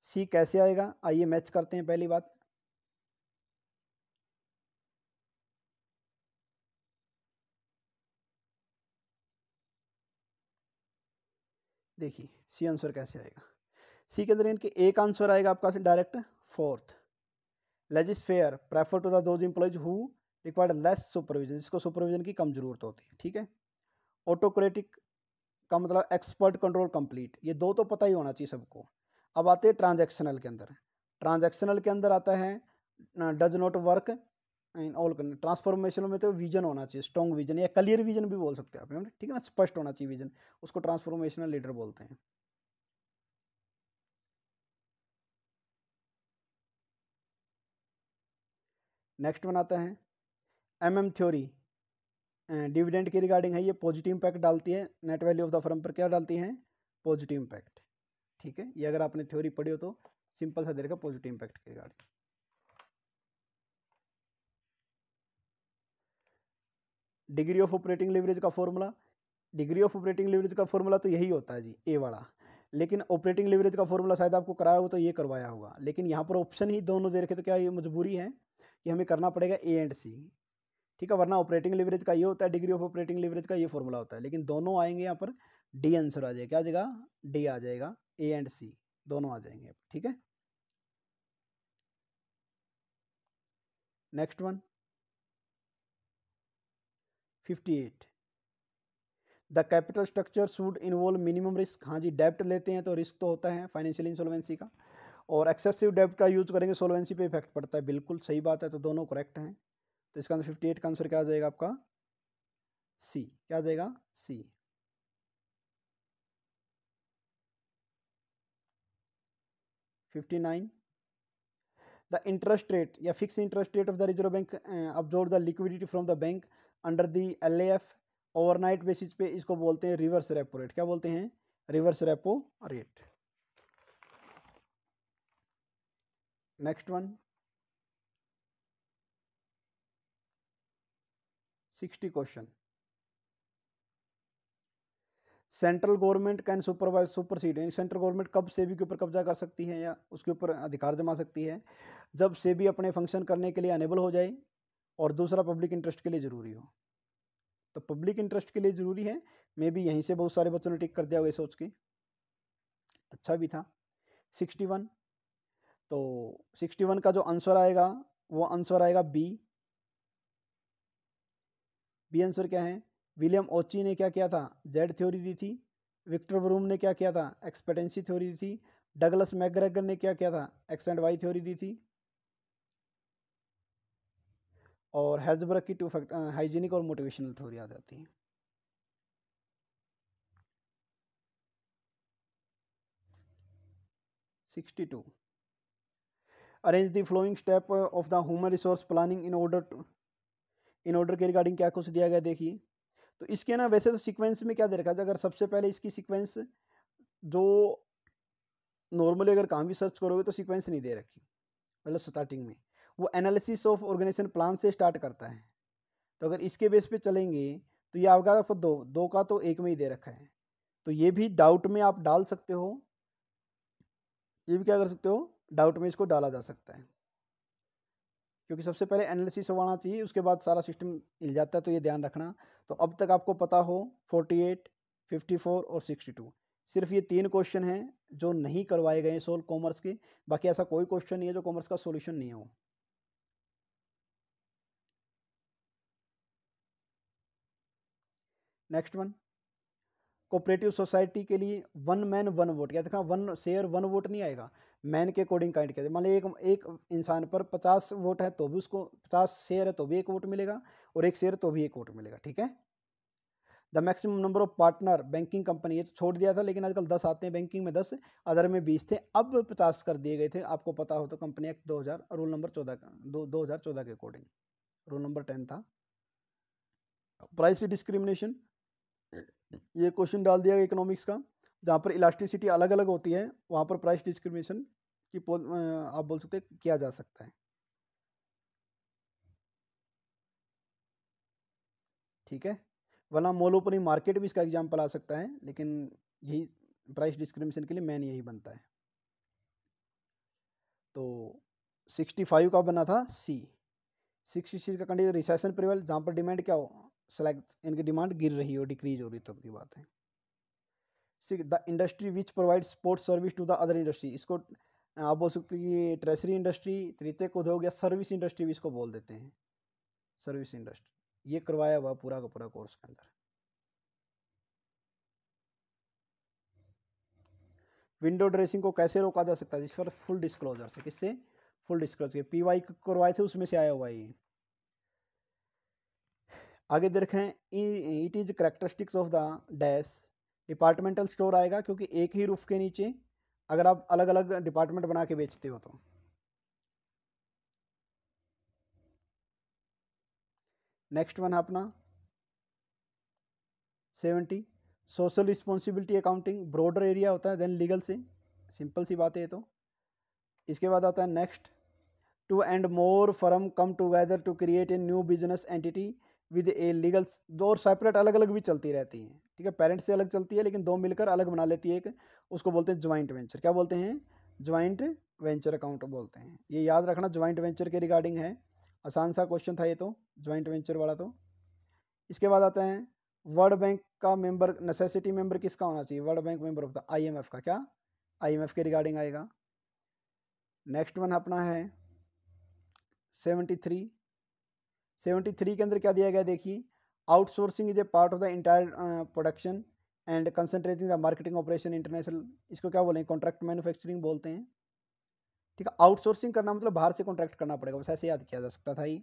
सी कैसे आएगा, आइए मैच करते हैं। पहली बात देखिए, सी आंसर कैसे आएगा। सी के अंदर इनके एक आंसर आएगा आपका direct fourth, laissez faire prefer to the those employees who required less supervision, जिसको सुपरविजन की कम जरूरत होती है, ठीक है। ऑटोक्रेटिक का मतलब एक्सपर्ट कंट्रोल कंप्लीट, ये दो तो पता ही होना चाहिए सबको। अब आते हैं ट्रांजैक्शनल के अंदर। ट्रांजैक्शनल के अंदर आता है does not work in all. Transformation में तो विजन होना चाहिए, स्ट्रॉन्ग विजन या क्लियर विजन भी बोल सकते हैं आप, ठीक है ना, स्पष्ट होना चाहिए विजन, उसको ट्रांसफॉर्मेशनल लीडर बोलते हैं। नेक्स्ट वन आता है MM थ्योरी, डिविडेंड के रिगार्डिंग है, ये पॉजिटिव इम्पैक्ट डालती है net value of the firm पर। क्या डालती है? पॉजिटिव इम्पैक्ट, ठीक है। ये अगर आपने थ्योरी पढ़ी हो तो सिंपल सा दे रखा पॉजिटिव इम्पैक्ट के regarding. Degree of operating leverage का formula, degree of operating leverage का फॉर्मूला तो यही होता है जी, ए वाला। लेकिन ऑपरेटिंग लीवरेज का फॉर्मूला शायद आपको कराया हो तो ये करवाया होगा, लेकिन यहाँ पर ऑप्शन ही दोनों दे रखे, तो क्या ये मजबूरी है कि हमें करना पड़ेगा ए एंड सी, ठीक है। वरना ऑपरेटिंग लीवरेज का ये होता है, डिग्री ऑफ ऑपरेटिंग लीवरेज का ये फॉर्मूला होता है, लेकिन दोनों आएंगे यहाँ पर। डी आंसर आ जाएगा, क्या आ जाएगा? डी आ जाएगा, ए एंड सी दोनों आ जाएंगे, ठीक है। Next one 58, the capital structure should involve minimum risk. हाँ जी, डेब्ट लेते हैं तो रिस्क तो होता है फाइनेंशियल इंसॉल्वेंसी का, और एक्सेसिव डेब्ट का यूज करेंगे सोल्वेंसी पे इफेक्ट पड़ता है। बिल्कुल सही बात है, तो दोनों करेक्ट हैं। तो इसका आंसर 58 का आंसर क्या आ जाएगा आपका? सी। क्या आ जाएगा? सी। द इंटरेस्ट रेट या fix interest rate of the reserve bank absorb the liquidity from the bank under the LAF overnight basis पे, इसको बोलते हैं रिवर्स रेपो रेट। क्या बोलते हैं? Reverse repo rate. Next one 60 question, central government can supervise supersede, यानी central government कब सेबी के ऊपर कब्जा कर सकती है या उसके ऊपर अधिकार जमा सकती है? जब सेबी अपने फंक्शन करने के लिए अनेबल हो जाए, और दूसरा पब्लिक इंटरेस्ट के लिए ज़रूरी हो। तो पब्लिक इंटरेस्ट के लिए ज़रूरी है, मे बी यहीं से बहुत सारे बच्चों ने टिक कर दिया होगा सोच के, अच्छा भी था। 61, तो 61 का जो आंसर आएगा वो आंसर आएगा बी। बी आंसर क्या है? विलियम ओची ने क्या किया था? जेड थ्योरी दी थी। विक्टर ब्रूम ने क्या किया था? एक्सपेक्टेंसी थ्योरी दी थी। डगलस मैकग्रेगर ने क्या किया था? एक्स एंड वाई थ्योरी दी थी। और हेल्जबर्ग की 2 फैक्टर हाइजीनिक और मोटिवेशनल थ्योरी आ जाती है। (62) arrange the flowing step of the human resource planning in order के रिगार्डिंग क्या कुछ दिया गया देखिए। तो इसके ना वैसे तो सीक्वेंस में क्या दे रखा है, अगर सबसे पहले इसकी सीक्वेंस जो नॉर्मली अगर कहाँ भी सर्च करोगे तो सीक्वेंस नहीं दे रखी, मतलब स्टार्टिंग में वो एनालिसिस ऑफ ऑर्गेनाइजेशन प्लान से स्टार्ट करता है। तो अगर इसके बेस पे चलेंगे तो ये आपका दो का तो एक में ही दे रखा है, तो ये भी डाउट में आप डाल सकते हो, ये भी क्या कर सकते हो, डाउट में इसको डाला जा सकता है, क्योंकि सबसे पहले एनालिसिस होना चाहिए, उसके बाद सारा सिस्टम मिल जाता है, तो ये ध्यान रखना। तो अब तक आपको पता हो 48, 54 और 62, सिर्फ ये 3 क्वेश्चन हैं जो नहीं करवाए गए सोल्व कॉमर्स के, बाकी ऐसा कोई क्वेश्चन नहीं है जो कॉमर्स का सॉल्यूशन नहीं हो। नेक्स्ट वन, कोऑपरेटिव सोसाइटी के लिए 1 मैन 1 वोट, क्या देखा 1 शेयर 1 वोट नहीं आएगा, मैन के अकॉर्डिंग काउंट किया। मान ली एक इंसान पर 50 वोट है तो भी उसको 50 शेयर है तो भी 1 वोट मिलेगा, और 1 शेयर तो भी 1 वोट मिलेगा, ठीक है। The maximum number of partner banking company, ये तो छोड़ दिया था, लेकिन आजकल 10 आते हैं बैंकिंग में, 10 अदर में 20 थे, अब 50 कर दिए गए थे, आपको पता हो तो कंपनी एक्ट 2000 रूल नंबर 14 का 2014 के अकॉर्डिंग, रूल नंबर 10 था। प्राइस डिस्क्रिमिनेशन, ये क्वेश्चन डाल दिया इकोनॉमिक्स का, जहाँ पर इलास्टिसिटी अलग अलग होती है वहाँ पर प्राइस डिस्क्रिमिनेशन कि आप बोल सकते हैं किया जा सकता है। ठीक है, वरना मोनोपोली मार्केट भी इसका एग्जाम्पल आ सकता है, लेकिन यही प्राइस डिस्क्रिमिनेशन के लिए मेन यही बनता है। तो 65 का बना था सी। 66 का कंडीशन रिसेशन प्रिवेल, जहाँ पर डिमांड क्या हो, सेलेक्ट इनकी डिमांड गिर रही हो, डिक्रीज हो रही, तब की बात है। The industry which provide sports service to the other industry, इसको आप बोल सकते हैं कि ट्रेजरी इंडस्ट्री, तृतीयक उद्योग या सर्विस इंडस्ट्री भी इसको बोल देते हैं, सर्विस इंडस्ट्री। ये करवाया हुआ पूरा का पूरा कोर्स के अंदर। विंडो ड्रेसिंग को कैसे रोका जा सकता है, जिस पर फुल डिस्क्लोजर से, किससे, फुल डिस्क्लोजर, पीवाई करवाए थे उसमें से आया हुआ ये। आगे देखें, it is characteristics of the dash departmental store आएगा, क्योंकि एक ही रूफ के नीचे अगर आप अलग अलग डिपार्टमेंट बना के बेचते हो तो। नेक्स्ट वन है अपना 70, social responsibility accounting, broader area होता है देन लीगल से, सिंपल सी बात है ये तो। इसके बाद आता है next, to and more firm come together to create a new business entity with a legal, दो और सेपरेट अलग अलग भी चलती रहती हैं, ठीक है, पेरेंट से अलग चलती है लेकिन दो मिलकर अलग बना लेती है एक, उसको बोलते हैं ज्वाइंट वेंचर। क्या बोलते हैं, ज्वाइंट वेंचर अकाउंट बोलते हैं। ये याद रखना, ज्वाइंट वेंचर के रिगार्डिंग है, आसान सा क्वेश्चन था ये तो, ज्वाइंट वेंचर वाला तो। इसके बाद आता है वर्ल्ड बैंक का मेंबर, नेसेसिटी मेंबर किसका होना चाहिए, वर्ल्ड बैंक मेंबर होता है IMF का, क्या IMF के रिगार्डिंग आएगा। नेक्स्ट वन अपना है 73। 73 के अंदर क्या दिया गया देखिए, outsourcing is a part of the entire production and concentrating the marketing operation international, इसको क्या बोलेंगे, कॉन्ट्रैक्ट मैन्युफैक्चरिंग बोलते हैं। ठीक है, आउटसोर्सिंग करना मतलब बाहर से कॉन्ट्रैक्ट करना पड़ेगा, बस ऐसे याद किया जा सकता था ये।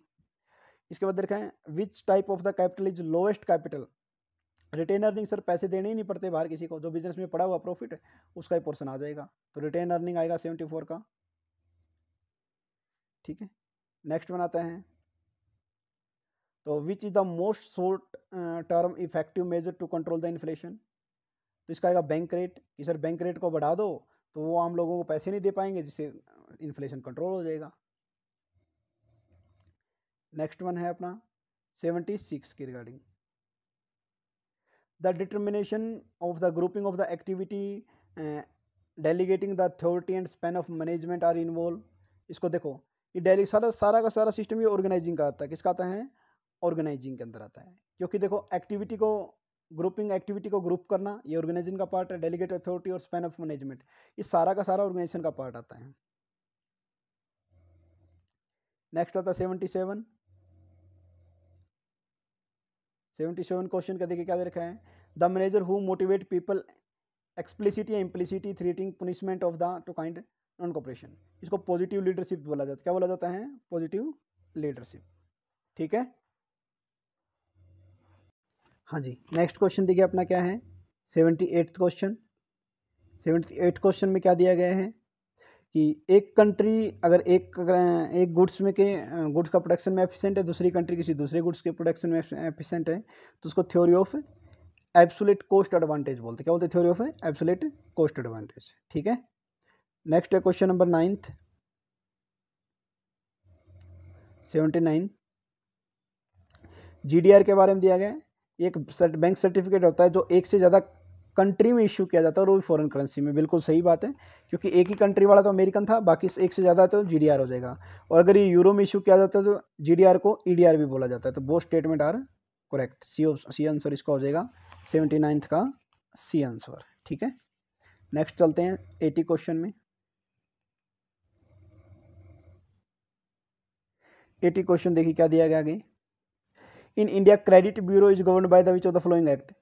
इसके बाद देखें, which type of the capital is lowest capital, retain earning, sir पैसे देने ही नहीं पड़ते बाहर किसी को, जो बिजनेस में पड़ा हुआ प्रॉफिट है उसका ही पोर्शन आ जाएगा, तो रिटेन अर्निंग आएगा 74 का। ठीक है, नेक्स्ट बनाते हैं, तो which is the most short term effective measure to control the inflation, तो इसका आएगा बैंक रेट, कि सर बैंक रेट को बढ़ा दो तो वो आम लोगों को पैसे नहीं दे पाएंगे, जिससे इन्फ्लेशन कंट्रोल हो जाएगा। नेक्स्ट वन है अपना 76 की regarding, the determination of the grouping of the activity delegating the authority and span of management are involve, इसको देखो, ये डेली सारा का सारा सिस्टम ये ऑर्गेनाइजिंग का आता है, किसका आता है, ऑर्गेनाइजिंग के अंदर आता है, क्योंकि देखो एक्टिविटी को ग्रुपिंग, एक्टिविटी को ग्रुप करना ये ऑर्गेनाइजिंग का पार्ट है, डेलीगेट अथॉरिटी और स्पैन ऑफ मैनेजमेंट ये सारा का सारा ऑर्गेनाइजेशन का पार्ट आता है। नेक्स्ट आता है 77। 77 क्वेश्चन का देखिए क्या दे रखा है, the manager who motivate people explicitly या implicitly threatening punishment of the two kind non cooperation, इसको पॉजिटिव लीडरशिप बोला जाता है, क्या बोला जाता है, पॉजिटिव लीडरशिप। ठीक है, हाँ जी। नेक्स्ट क्वेश्चन देखिए अपना क्या है 78 क्वेश्चन। 78 क्वेश्चन में क्या दिया गया है कि एक कंट्री अगर एक गुड्स में के गुड्स का प्रोडक्शन में एफिशिएंट है, दूसरी कंट्री किसी दूसरे गुड्स के प्रोडक्शन में एफिशिएंट है, तो उसको theory of absolute cost advantage बोलते हैं। क्या बोलते हैं, theory of absolute cost advantage. ठीक है, नेक्स्ट है क्वेश्चन नंबर 9th 79। GDR के बारे में दिया गया है, एक बैंक सर्टिफिकेट होता है जो एक से ज़्यादा कंट्री में इशू किया जाता है और वो भी फॉरेन करेंसी में। बिल्कुल सही बात है, क्योंकि एक ही कंट्री वाला तो अमेरिकन था, बाकी एक से ज़्यादा तो GDR हो जाएगा। और अगर ये यूरो में इशू किया जाता है तो GDR को EDR भी बोला जाता है। तो both statement are correct, C answer इसका हो जाएगा 79th का सी आंसर। ठीक है, नेक्स्ट चलते हैं 80 क्वेश्चन में। 80 क्वेश्चन देखिए क्या दिया गया आगे, in India credit bureau is governed by the which of the following act,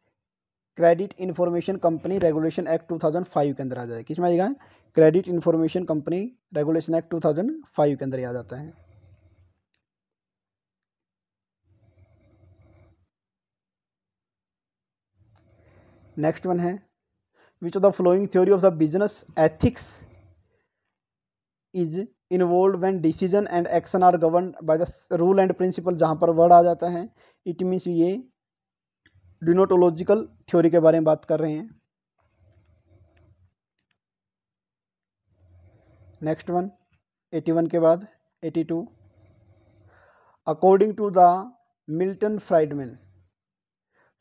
credit information company regulation act 2005 के अंदर आ जाए, किस में आएगा, credit information company regulation act 2005 के अंदर आ जाता है। नेक्स्ट वन है which of the following theory of the business ethics is involve when decision and action are governed by the rule and principle, जहां पर वर्ड आ जाता है इट मीन्स ये डिनोटोलॉजिकल थ्योरी के बारे में बात कर रहे हैं। नेक्स्ट वन 81 के बाद 82, according to the Milton Friedman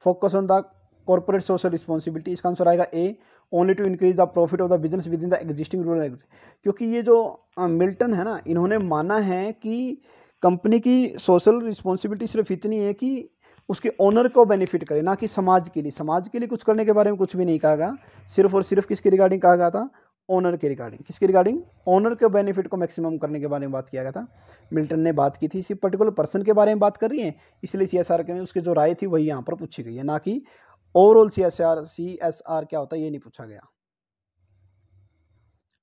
focus on the corporate social responsibility. इसका आंसर आएगा A, only to increase the profit of the business within the existing rural. क्योंकि ये जो मिल्टन है ना, इन्होंने माना है कि कंपनी की सोशल रिस्पॉन्सिबिलिटी सिर्फ इतनी है कि उसके ओनर को बेनिफिट करे, ना कि समाज के लिए। समाज के लिए कुछ करने के बारे में कुछ भी नहीं कहा गया, सिर्फ और सिर्फ किसके रिगार्डिंग कहा गया था? ओनर के रिगार्डिंग। किसके रिगार्डिंग? ओनर के बेनिफिट को मैक्सिमम करने के बारे में बात किया गया था। मिल्टन ने बात की थी, इसी पर्टिकुलर पर्सन के बारे में बात कर रही है, इसलिए CSR के में उसकी जो राय थी वही यहाँ पर पूछी गई है, ना कि ओवरऑल CSR क्या होता है ये नहीं पूछा गया।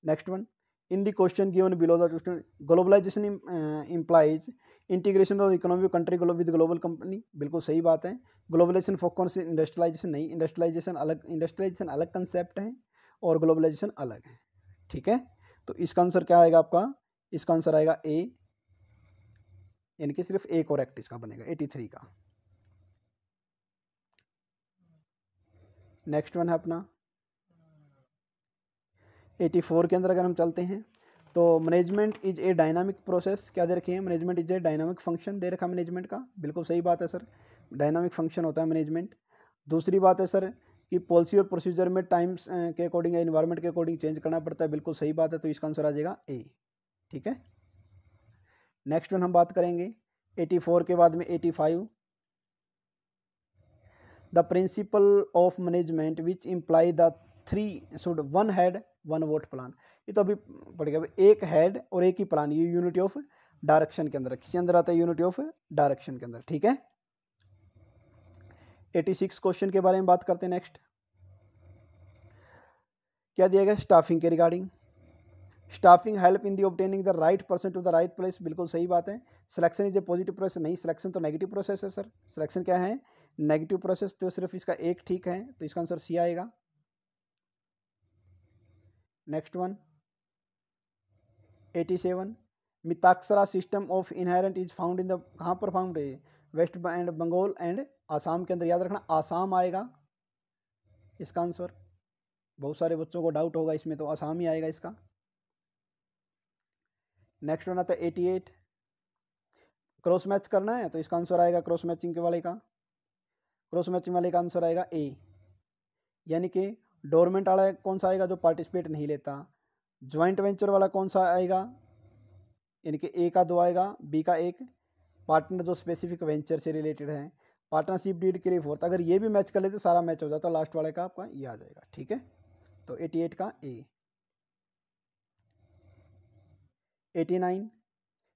Next one, in the question given below the question globalization implies integration of economy country with global company. बिल्कुल सही बात है। ग्लोबलाइजेशन फोकस इंडस्ट्रियलाइजेशन नहीं, इंडस्ट्रियलाइजेशन अलग कंसेप्ट है और ग्लोबलाइजेशन अलग है। ठीक है, तो इसका आंसर क्या आएगा आपका? इसका आंसर आएगा ए, यानी कि सिर्फ ए करेक्ट इसका बनेगा 83 का। नेक्स्ट वन है अपना 84 के अंदर अगर हम चलते हैं तो management is a dynamic process. क्या दे रखे हैं? Management is a dynamic function दे रखा है मैनेजमेंट का। बिल्कुल सही बात है सर, डायनामिक फंक्शन होता है मैनेजमेंट। दूसरी बात है सर कि पॉलिसी और प्रोसीजर में टाइम्स के अकॉर्डिंग या इन्वायरमेंट के अकॉर्डिंग चेंज करना पड़ता है। बिल्कुल सही बात है, तो इसका आंसर आ जाएगा ए। ठीक है, नेक्स्ट वन हम बात करेंगे 84 के बाद में 85, the principle of management which imply the 3 should one head one vote plan. ये तो अभी पड़ेगा, एक हेड और एक ही प्लान, ये यूनिटी ऑफ डायरेक्शन के अंदर, किसी अंदर आता है? यूनिटी ऑफ डायरेक्शन के अंदर। ठीक है, 86 क्वेश्चन के बारे में बात करते हैं। नेक्स्ट क्या दिया गया? स्टाफिंग के regarding. Staffing help in the obtaining the right person to the right place. बिल्कुल सही बात है। Selection is a positive process. नहीं, सिलेक्शन तो नेगेटिव प्रोसेस है सर। सिलेक्शन क्या है? Negative process. तो सिर्फ इसका एक ठीक है, तो इसका आंसर सी आएगा। Next one 87, Mitakshara system of inherent is found in the, कहाँ पर फाउंड है? West and Bengal and Assam के अंदर। याद रखना आसाम आएगा इसका आंसर। बहुत सारे बच्चों को डाउट होगा इसमें, तो आसाम ही आएगा इसका। नेक्स्ट वन आता है 88, क्रॉस मैच करना है, तो इसका आंसर आएगा क्रॉस मैचिंग के वाले का, क्रॉस मैचिंग वाले का आंसर आएगा ए। यानी कि डोरमेंट वाला कौन सा आएगा? जो पार्टिसिपेट नहीं लेता। ज्वाइंट वेंचर वाला कौन सा आएगा? यानी कि ए का 2 आएगा, बी का 1। पार्टनर जो स्पेसिफिक वेंचर से रिलेटेड है। पार्टनरशिप डीड के लिए 4। अगर ये भी मैच कर लेते सारा मैच हो जाता, तो लास्ट वाले का आपका ये आ जाएगा। ठीक है, तो 88 का ए। 89,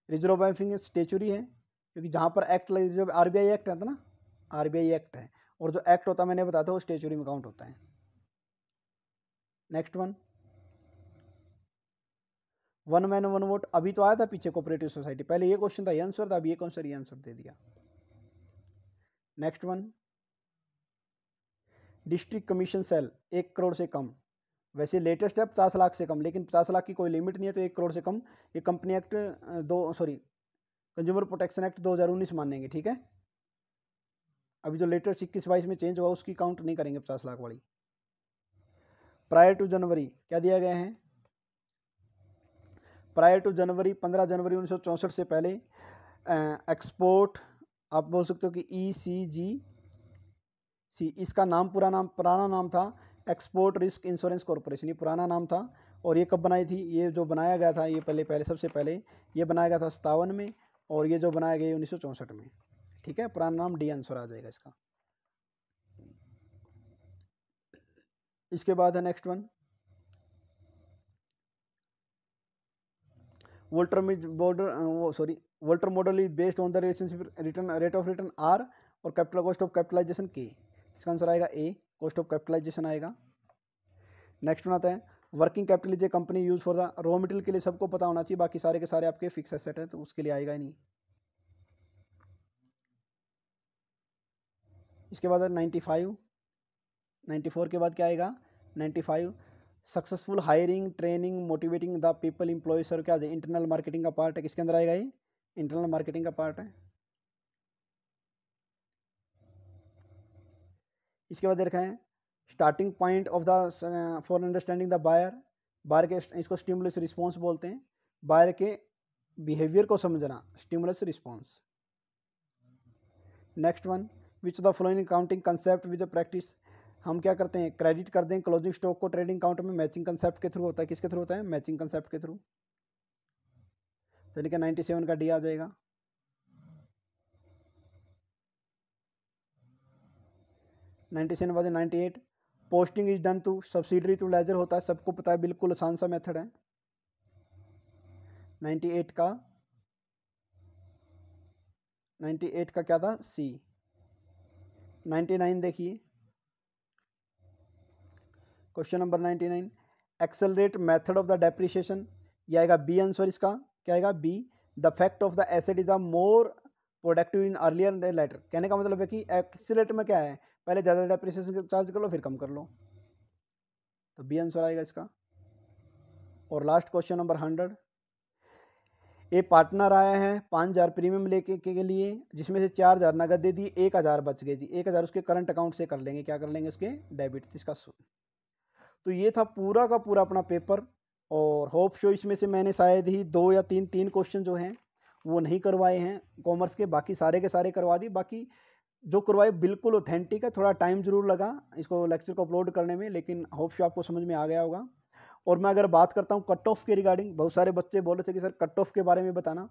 रिजर्व बैंकिंग स्टेचुरी है, क्योंकि जहाँ पर एक्ट रिजर्व RBI एक्ट है ना, RBI एक्ट है, और जो एक्ट होता है मैंने बताया था वो स्टेचुरी में काउंट होता है। Next one man one vote अभी तो आया था पीछे, कोऑपरेटिव सोसाइटी। पहले ये क्वेश्चन था, ये आंसर था, अभी ये आंसर, ये आंसर दे दिया। Next one, district commission sale 1 crore से कम। वैसे लेटेस्ट है 50 लाख से कम, लेकिन 50 लाख की कोई लिमिट नहीं है, तो 1 करोड़ से कम ये company act consumer protection act 2019 मानेंगे। ठीक है, अभी जो लेटेस्ट 21-22 में चेंज हुआ उसकी काउंट नहीं करेंगे 50 लाख वाली। प्रायर टू जनवरी क्या दिया गया है? प्रायर टू जनवरी 15 जनवरी 1964 से पहले एक्सपोर्ट, आप बोल सकते हो कि ECGC, इसका नाम पुराना नाम था एक्सपोर्ट रिस्क इंश्योरेंस कॉर्पोरेशन। ये पुराना नाम था। और ये कब बनाई थी? ये जो बनाया गया था ये पहले सबसे पहले ये बनाया गया था 57 में, और ये जो बनाया गया 1964 में। ठीक है, पुराना नाम डी आंसर आ जाएगा इसका। इसके बाद है next one, Walter model is based on the relationship return rate of return R और capital cost of capitalization K। इसका आंसर आएगा ए, कॉस्ट ऑफ कैपिटलाइजेशन आएगा। नेक्स्ट वन आता है working capital is a company use for the raw material के लिए सबको पता होना चाहिए, बाकी सारे के सारे आपके फिक्स एसेट है, तो उसके लिए आएगा ही नहीं। इसके बाद 94 के बाद क्या आएगा? 95, successful hiring training motivating the people employ sir क्या है? इंटरनल मार्केटिंग का पार्ट है। किसके अंदर आएगा? ये इंटरनल मार्केटिंग का पार्ट है। इसके बाद देखा है starting point of the for understanding the buyer, बाहर के, इसको स्टिमुलस रिस्पॉन्स बोलते हैं, बाहर के बिहेवियर को समझना, stimulus response. Next one, which the following counting concept with practice, हम क्या करते हैं, क्रेडिट कर दें क्लोजिंग स्टॉक को ट्रेडिंग काउंटर में मैचिंग कंसेप्ट के थ्रू होता है। किसके थ्रू होता है? मैचिंग कंसेप्ट के थ्रू। यानी कि 97 का डी आ जाएगा। Ninety 98, posting is done to subsidiary to ledger होता है, सबको पता है, बिल्कुल आसान सा मेथड है। 98 का क्या था? सी। 99 देखिए, question number 99, accelerate method of the depreciation, ये आएगा बी आंसर इसका। क्या आएगा? B. The fact of the asset is a more productive in earlier and later. कहने का मतलब है कि एक्सेलरेट में क्या है, पहले ज़्यादा डेप्रिसिएशन चार्ज कर लो फिर कम कर लो, तो बी आंसर आएगा इसका। और लास्ट क्वेश्चन नंबर 100, ए पार्टनर आया है 5000 प्रीमियम लेके के लिए, जिसमें से 4000 नगद दे दी, 1000 बच गए जी। 1000 उसके करंट अकाउंट से कर लेंगे, क्या कर लेंगे? उसके डेबिट, इसका। तो ये था पूरा का पूरा अपना पेपर, और होप शो इसमें से मैंने शायद ही 2 या 3 क्वेश्चन जो हैं वो नहीं करवाए हैं कॉमर्स के, बाकी सारे के सारे करवा दी। बाकी जो करवाए बिल्कुल ऑथेंटिक है, थोड़ा टाइम जरूर लगा इसको लेक्चर को अपलोड करने में, लेकिन होप शो आपको समझ में आ गया होगा। और मैं अगर बात करता हूँ कट ऑफ के रिगार्डिंग, बहुत सारे बच्चे बोल रहे थे कि सर कट ऑफ के बारे में बताना।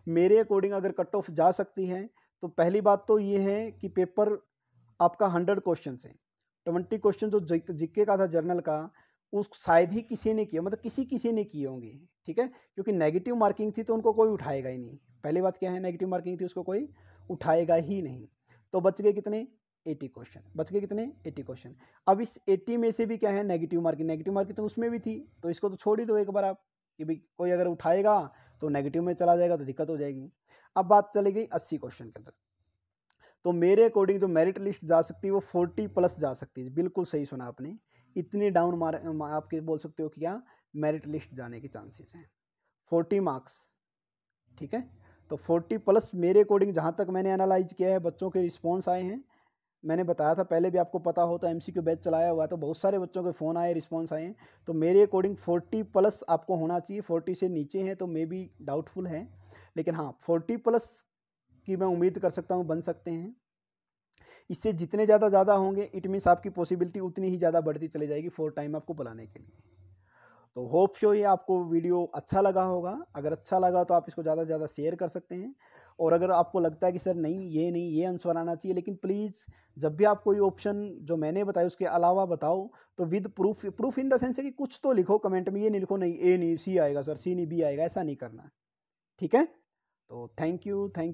मेरे अकॉर्डिंग अगर कट ऑफ जा सकती है तो पहली बात तो ये है कि पेपर आपका 100 क्वेश्चन है, 20 क्वेश्चन जो जीके का था जर्नल का, उस शायद ही किसी ने किया, मतलब किसी ने किए होंगे, ठीक है, क्योंकि नेगेटिव मार्किंग थी तो उनको कोई उठाएगा ही नहीं। पहली बात क्या है, नेगेटिव मार्किंग थी, उसको कोई उठाएगा ही नहीं। तो बच गए कितने? 80 क्वेश्चन। बच गए कितने? 80 क्वेश्चन। अब इस 80 में से भी क्या है, नेगेटिव मार्किंग तो उसमें भी थी, तो इसको तो छोड़ ही दो एक बार आप, कि भाई कोई अगर उठाएगा तो नेगेटिव में चला जाएगा तो दिक्कत हो जाएगी। अब बात चली गई 80 क्वेश्चन के अंदर, तो मेरे अकॉर्डिंग जो मेरिट लिस्ट जा सकती है वो 40+ जा सकती है। बिल्कुल सही सुना आपने, इतनी डाउन आपके बोल सकते हो कि क्या मेरिट लिस्ट जाने के चांसेस हैं, 40 मार्क्स, ठीक है। तो 40+ मेरे अकॉर्डिंग, जहाँ तक मैंने एनालाइज किया है, बच्चों के रिस्पॉन्स आए हैं, मैंने बताया था पहले भी, आपको पता हो तो MCQ बैच चलाया हुआ है, तो बहुत सारे बच्चों के फ़ोन आए, रिस्पॉन्स आए हैं। तो मेरे अकॉर्डिंग 40+ आपको होना चाहिए, 40 से नीचे है तो मे बी डाउटफुल है, लेकिन हाँ 40+ की मैं उम्मीद कर सकता हूँ, बन सकते हैं। इससे जितने ज़्यादा होंगे, इट मीन्स आपकी पॉसिबिलिटी उतनी ही ज़्यादा बढ़ती चली जाएगी 4 टाइम आपको बुलाने के लिए। तो होप शो ये आपको वीडियो अच्छा लगा होगा, अगर अच्छा लगा तो आप इसको ज़्यादा से ज़्यादा शेयर कर सकते हैं। और अगर आपको लगता है कि सर नहीं ये आंसर आना चाहिए, लेकिन प्लीज़ जब भी आप कोई ऑप्शन जो मैंने बताया उसके अलावा बताओ, तो with proof in the sense है कि कुछ तो लिखो कमेंट में, ये नहीं लिखो नहीं ए नहीं सी आएगा सर, सी नहीं बी आएगा, ऐसा नहीं करना, ठीक है। तो thank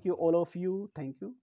you all of you, thank you.